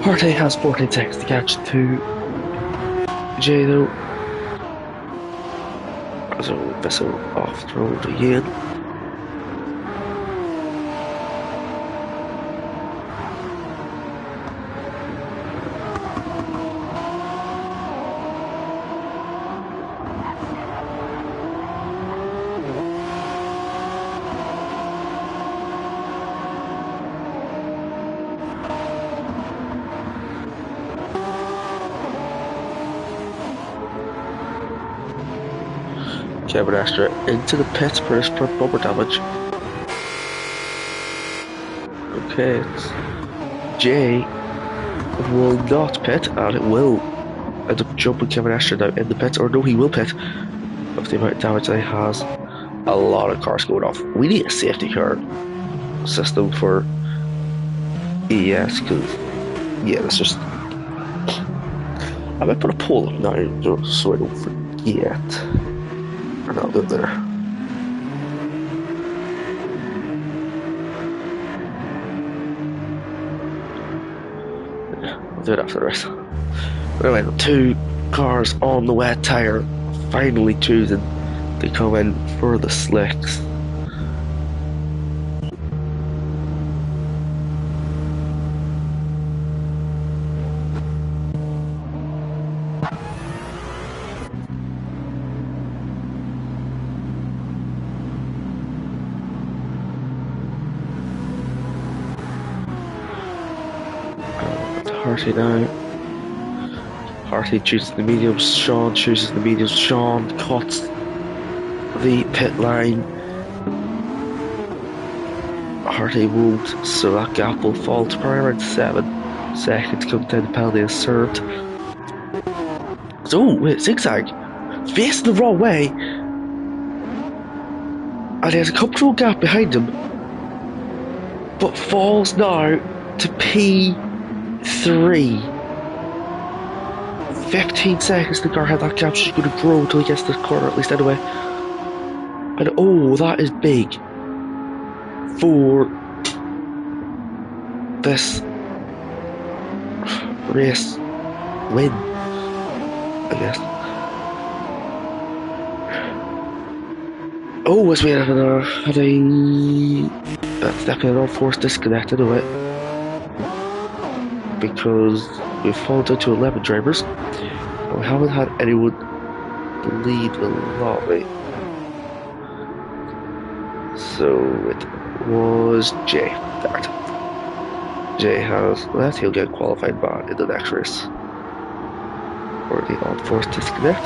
Harty has 14 seconds to catch to Jay though. So Vessel off the road again. Kevin Astra into the pits for his front bumper damage. Okay, Jay will not pit, and it will end up jumping Kevin Astra now in the pits, or no, he will pit with the amount of damage that he has. A lot of cars going off. We need a safety car system for EES, because, yeah, that's just. I might put a poll up now so I don't forget. Or not live there. Yeah, I'll do it after the race. But anyway, 2 cars on the wet tyre finally choosing to come in for the slicks. Harty now. Harty chooses the mediums, Sean chooses the mediums, Sean cuts the pit line. Harty won't, so that gap will fall to probably around 7 seconds. Come down, the penalty is served. So, wait, zigzag. Facing the wrong way. And he has a comfortable gap behind him. But falls now to P3. 15 seconds the car had that gap. She's going to grow until he gets to the corner, at least anyway. And oh, that is big for this race win, I guess. Oh, as we had that's definitely an all-force disconnect anyway. because we've fallen down to 11 drivers. And we haven't had anyone lead the lobby. So it was Jay. That Jay has left. He'll get qualified back in the next race for the on-force disconnect.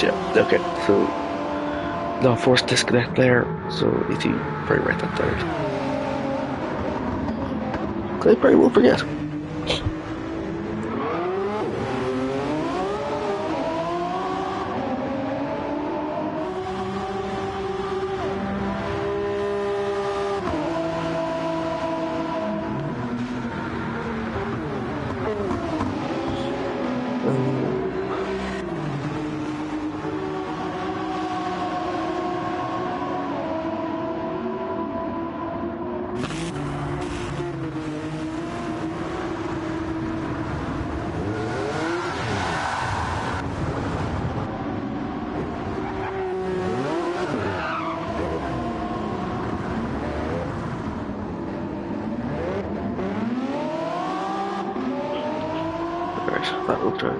Yeah, okay, so no force disconnect there, so need to probably write that down. I probably will forget. That will try.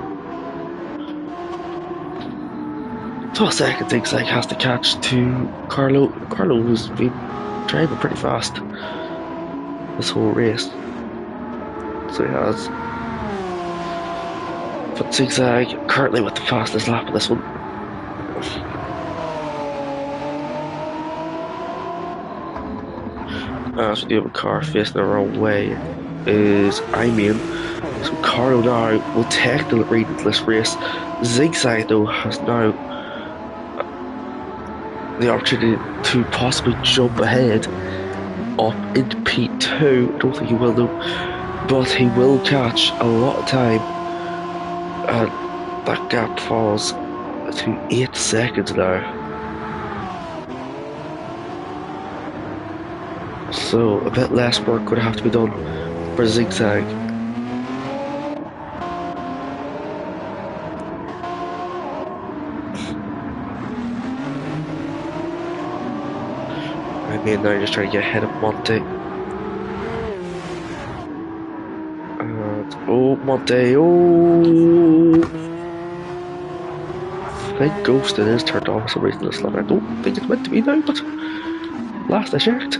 12 seconds zigzag has to catch to Carlo. Carlo has been driving pretty fast this whole race. So he has. But zigzag currently with the fastest lap of this one. As we do have a car facing the wrong way is Imean. So Carlo now will take the lead into this race. Zigzag though has now the opportunity to possibly jump ahead up into P2. I don't think he will though, but he will catch a lot of time, and that gap falls to 8 seconds now. So a bit less work would have to be done for Zigzag. I mean, now just trying to get ahead of Monte. And, oh, Monte, oh! I think ghosting is turned off for some reason this lap. I don't think it's meant to be now, but last I checked,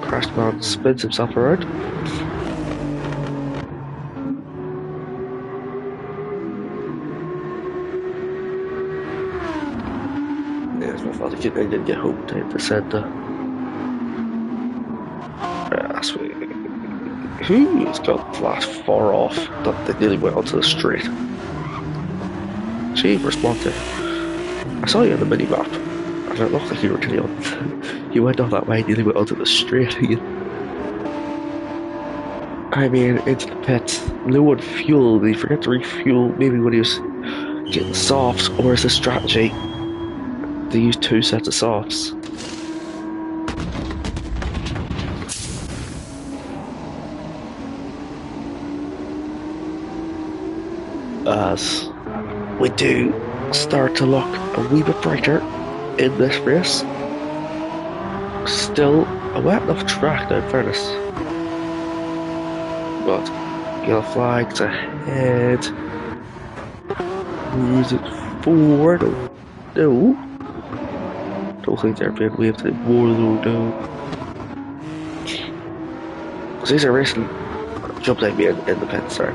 Crashed Man spins himself around. Yeah, it's my fault. I didn't get home time to send the. Who's got the last 4 off that they nearly went onto the straight? Jeepers, Monte. I saw you on the mini map, and it looked like you were really on. You went off that way, nearly went onto the straight again. I mean, into the pits, low on fuel. Did he forget to refuel? Maybe when he was getting softs, or is the strategy to use 2 sets of softs? As we do start to look a wee bit brighter in this race. Still a wet enough track now, in fairness. But yellow flags ahead. Who's it for? No. Don't think they're being waved anymore though, no. So these are racing jumps like me in the pits there.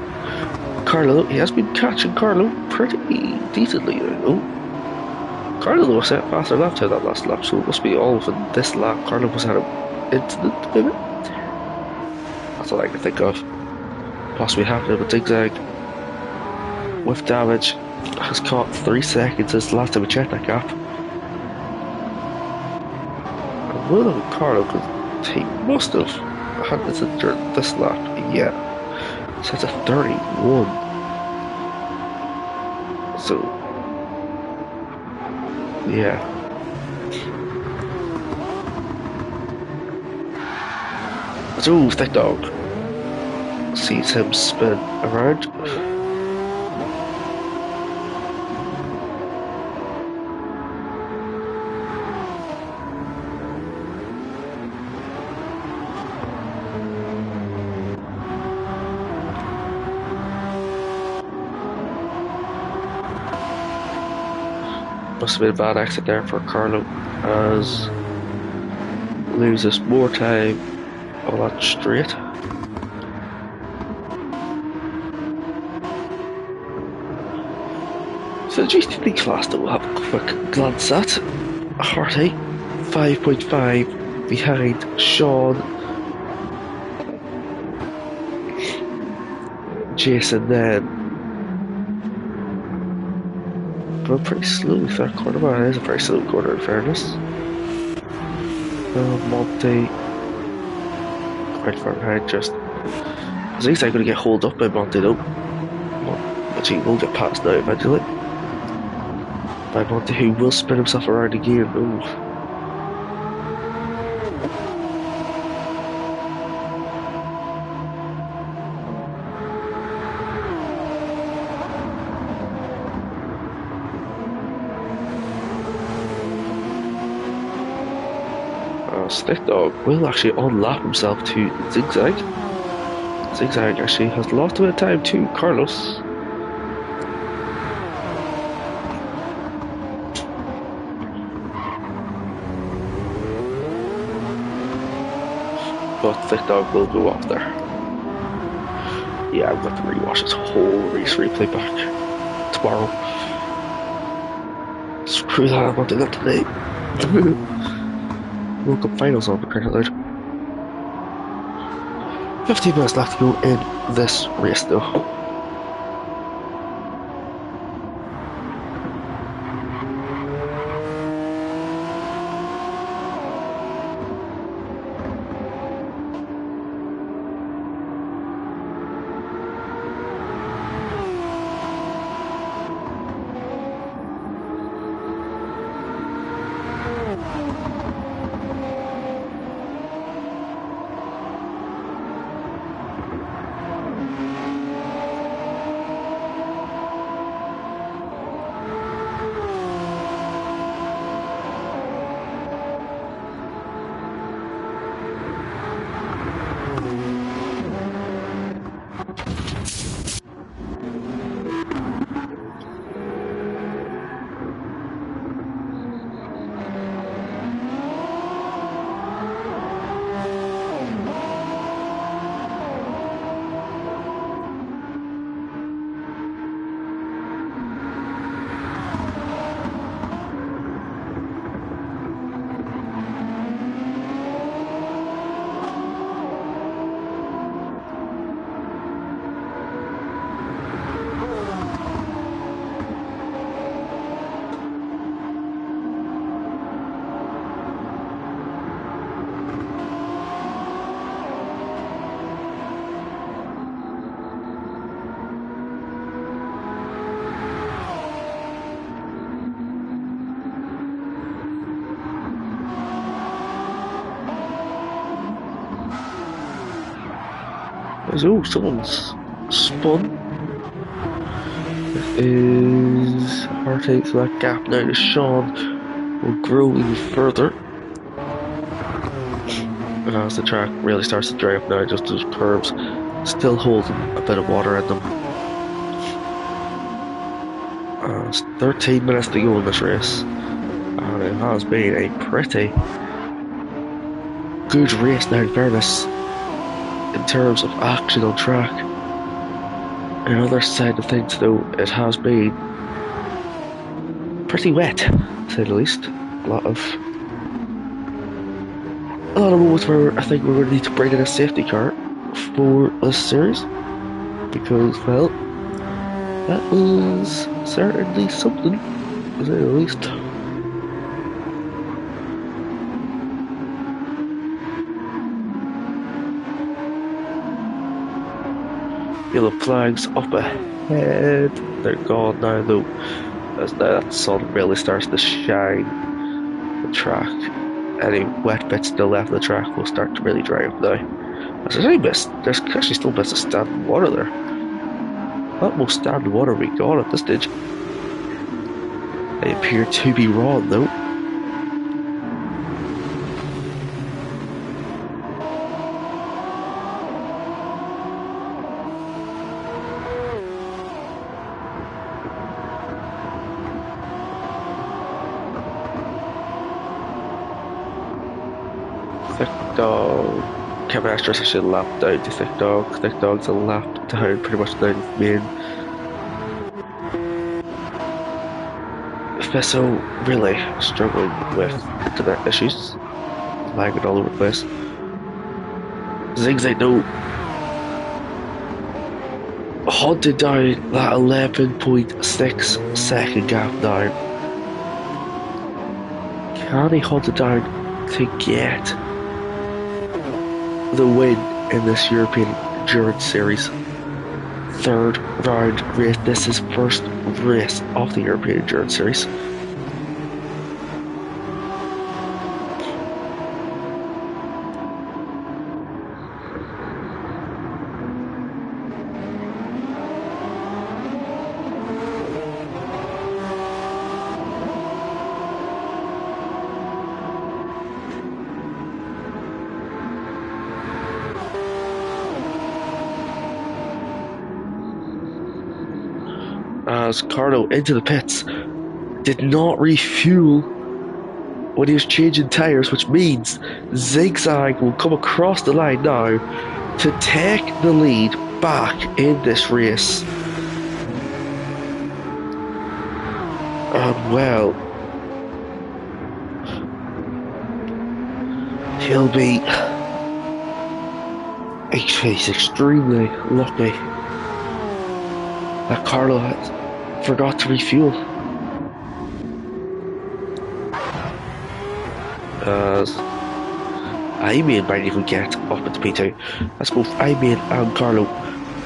Carlo, he has been catching Carlo pretty decently, you know. Carlo was set faster lap time that last lap, so it must be all of this lap. Carlo was at an incident, maybe? That's all I can think of. Possibly happening with Zigzag. With damage, has caught 3 seconds since the last time we checked that gap. And well done, Carlo, because he must have had this during this lap, yeah. So that's a 31. So, yeah. So, thick dog. sees him spin around. Must have been a bad exit there for Carlo, as loses more time on that straight. So the GTD class that we'll have a quick glance at. Harty, 5.5 behind Sean. Jason then. But pretty slow third corner, man. It is a very slow corner in fairness. Monty, quite far behind, just. I think I'm going to get hauled up by Monty though. But he will get past now eventually. By Monty, who will spin himself around again. Ooh. Stick Dog will actually unlap himself to Zigzag. Zigzag actually has lost a bit of time to Carlos. But Stick Dog will go off there. Yeah, I'm going to rewatch this whole race replay back tomorrow. Screw that, I'm not doing that today. World Cup finals on the credit load. 15 minutes left to go in this race though. Oh, someone's spun. It is Harty, so that gap now to Sean will grow even further. And as the track really starts to dry up now, just those curves still holding a bit of water in them. It's 13 minutes to go in this race, and it has been a pretty good race now in fairness. In terms of action on track. Another side of things though, it has been pretty wet, to say the least. A lot of moments where I think we're going to need to bring in a safety car for this series, because well, that was certainly something, to say the least. Yellow flags up ahead. They're gone now though, as now that sun really starts to shine the track. Any wet bits still left on the track will start to really dry up now. There's actually still best of standing water there. What most standing water we got at this stage? They appear to be wrong though. Thick dog. Kevin Astor's actually lapped down to thick dog. Thick dog's a lap down, pretty much down the main. Fesso really struggling with internet issues, lagging all over the place. Zigzag though, hunted down that 11.6 second gap now. Can he hunt it down to get the win in this European Endurance Series? Third round race. This is first race of the European Endurance Series. As Carlo into the pits, did not refuel when he was changing tyres, which means Zigzag will come across the line now to take the lead back in this race. And well, he'll be. He's extremely lucky that Carlo had forgot to refuel. As Amian might even get up into P2. As both Amian and Carlo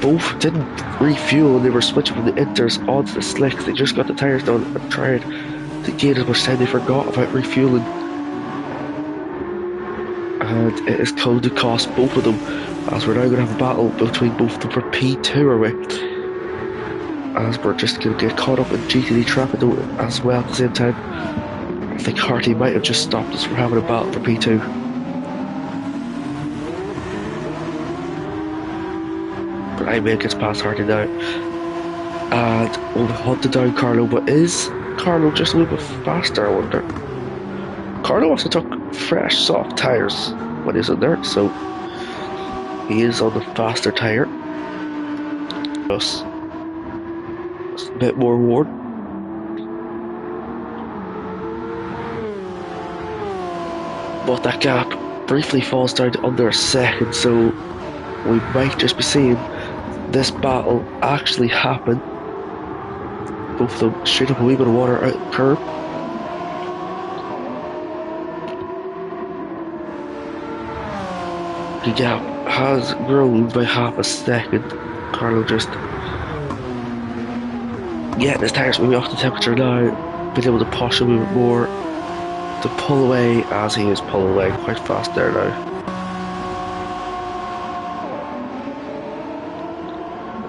both didn't refuel when they were switching from the inters onto the slicks. They just got the tyres done and tried to gain as much time. They forgot about refueling. And it is going to cost both of them, as we're now going to have a battle between both of them for P2, are we? As we're just going to get caught up in GTD traffic though as well at the same time. I think Harty might have just stopped us from having a battle for P2. But Amian gets past Harty now. And we'll hunt down Carlo, but is Carlo just a little bit faster, I wonder? Carlo also took fresh soft tyres when he's in there, so he is on the faster tyre. Just a bit more worn. But that gap briefly falls down to under a second, so we might just be seeing this battle actually happen. Both of them straight up a wee bit of water out the curb. The gap has grown by half a second. Carlo just getting his tyres moving off the temperature now, being able to push a little bit more to pull away, as he is pulling away quite fast there now.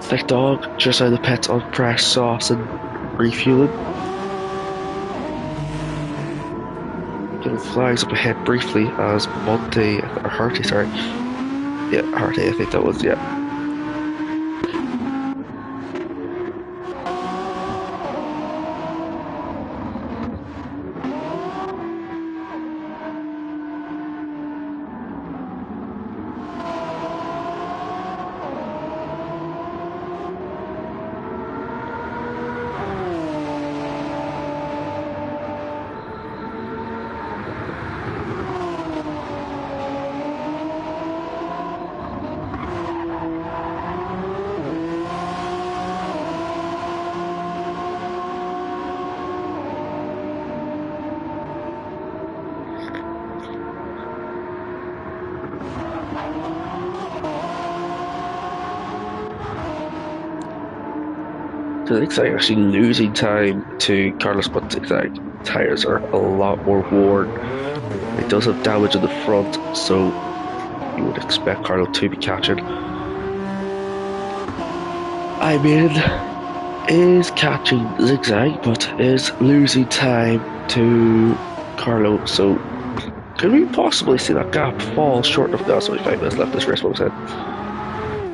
Thick Dog just out of the pits on fresh sauce and refueling. Getting flags up ahead briefly as Monty, or Harty, sorry. Yeah, Harty, I think that was, yeah. So Zigzag actually losing time to Carlos, but Zigzag tyres are a lot more worn. It does have damage in the front, so you would expect Carlo to be catching. I mean, is catching zigzag, but is losing time to Carlo. So, could we possibly see that gap fall short of that? So, 5 minutes left this race. What was it?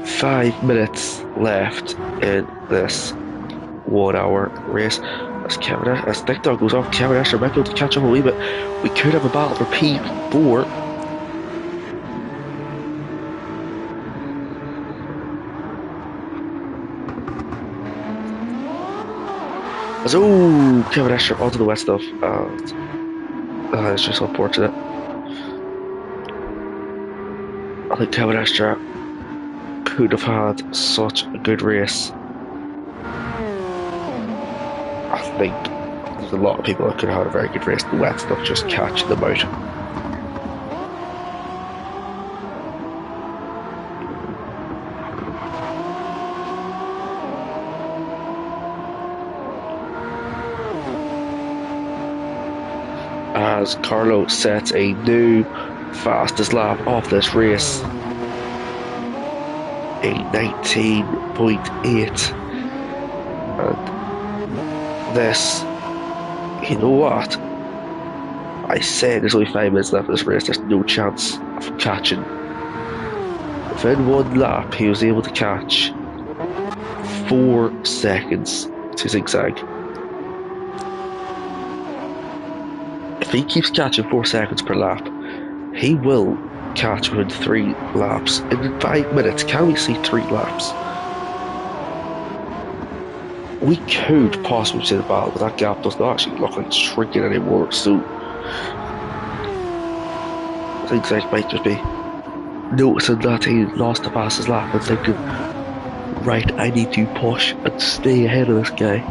5 minutes left in this 1 hour race. As Nick Dog goes off, Kevin Asher might be able to catch up a wee bit. We could have a battle for P4. As Kevin Asher onto the wet stuff. It's just unfortunate. I think Kevin Asher could have had such a good race. I think there's a lot of people that could have had a very good race. The wet stuff just catching them out. As Carlo sets a new fastest lap of this race, a 19.8, and this, you know what, I said there's only 5 minutes left of this race, there's no chance of catching. Within 1 lap he was able to catch 4 seconds to zigzag. If he keeps catching 4 seconds per lap, he will catch within 3 laps. In 5 minutes, can we see 3 laps? We could possibly see the battle, but that gap does not actually look like it's shrinking anymore, so zigzag might just be noticing that he lost the fastest lap and thinking, right, I need to push and stay ahead of this guy,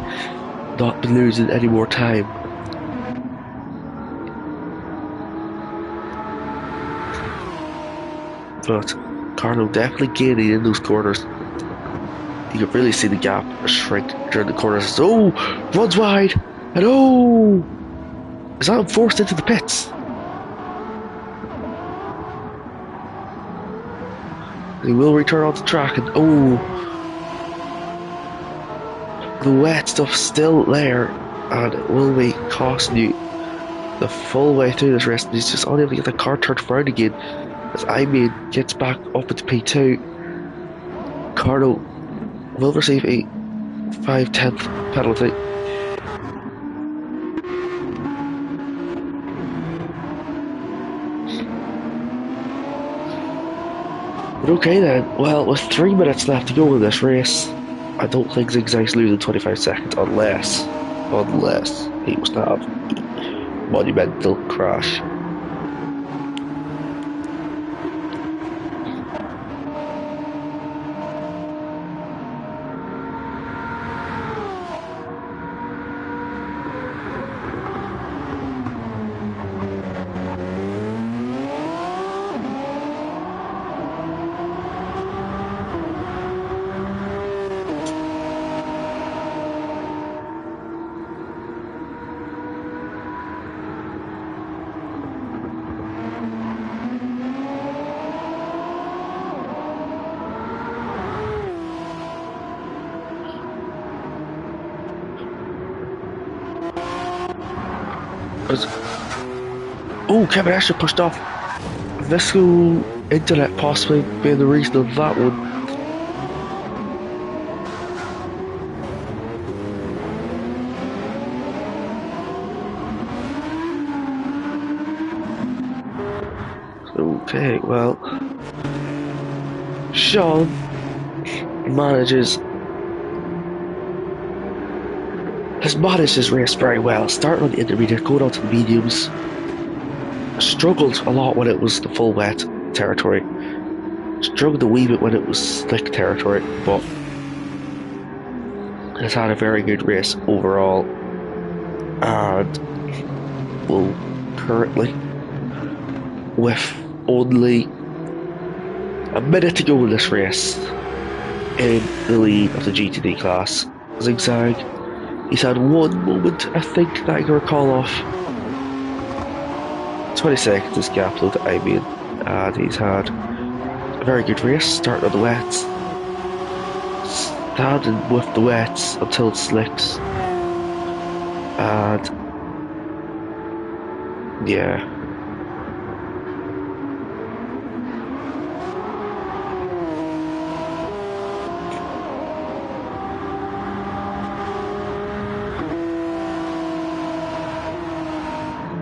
not be losing any more time. But Carlo definitely gaining in those corners. You can really see the gap shrink during the corners. Runs wide, and is that forced into the pits? He will return onto track, and the wet stuff's still there, and it will be costing you the full way through this race. He's just unable to get the car turned around again. As Imean gets back up into P2, Carlo will receive a 5/10 penalty. But okay then, well, with 3 minutes left to go in this race, I don't think Zigzag's losing 25 seconds unless he was to have a monumental crash. Kevin Asher pushed off. Visco internet possibly being the reason of that one. Okay, well, Sean has managed his race very well, starting on the intermediate, going on to the mediums. Struggled a lot when it was the full wet territory. Struggled a wee bit when it was slick territory, but has had a very good race overall, and will currently, with only a minute to go in this race, in the lead of the GTD class. Zigzag, he's had one moment, I think, that I can recall off 20 seconds is gap load to Imean, and he's had a very good race, starting on the wets, starting with the wets until it slicks, and yeah.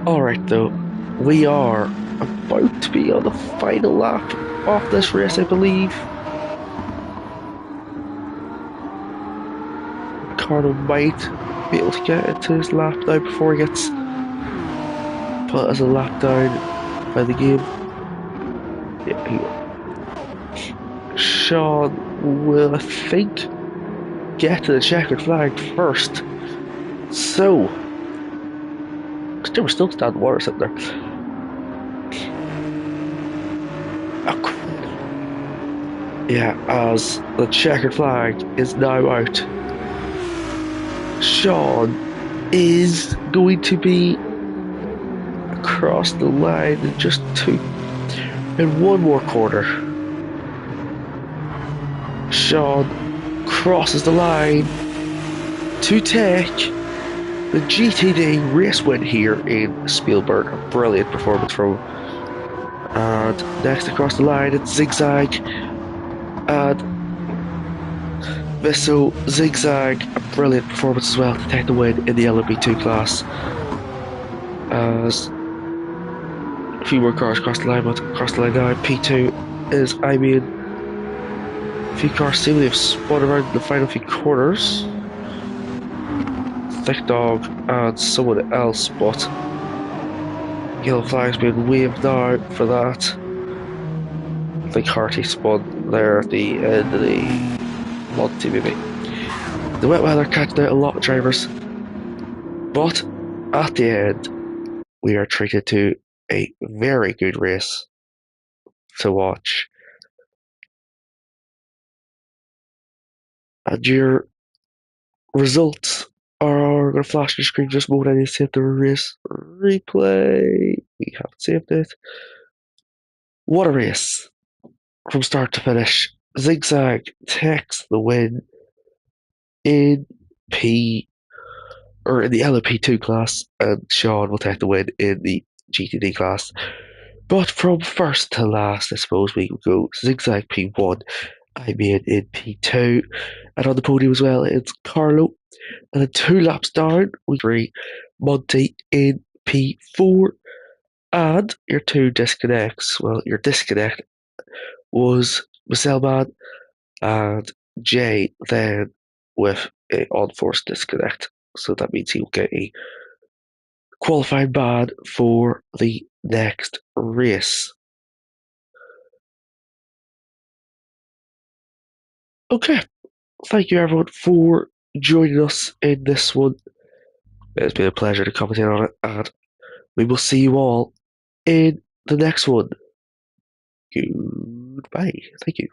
Alright though, we are about to be on the final lap of this race, I believe. Ricardo might be able to get into his lap now before he gets put as a lap down by the game. Yeah, he will. Sean will, I think, get to the checkered flag first. So, because there was still Stan Water sitting there. Yeah, as the checkered flag is now out, Sean is going to be across the line in one more corner. Sean crosses the line to take the GTD race win here in Spielberg. A brilliant performance from him. And next across the line, it's Zigzag. And Visso Zigzag, a brilliant performance as well to take the win in the LMP2 class. As a few more cars across the line, but across the line now, P2 is, a few cars seemingly have spun around the final few corners. Thick Dog and someone else, but yellow flag's been waved now for that. I think Harty spun there at the end of the Monty maybe. The wet weather catching out a lot of drivers, but at the end we are treated to a very good race to watch. And your results are going to flash on the screen just a moment. I need to save the race replay. We haven't saved it. What a race from start to finish. Zigzag takes the win in P or in the LMP2 class, and Sean will take the win in the GTD class. But from first to last, I suppose we will go Zigzag P1, I made in P2, and on the podium as well, it's Carlo. And then 2 laps down, we three Monty in P4, and your 2 disconnects. Well, your disconnect was Musselman and Jay then with a on-force disconnect. So that means he will get a qualifying ban for the next race. Okay, thank you everyone for joining us in this one. It's been a pleasure to commentate on it, and we will see you all in the next one. Goodbye. Thank you.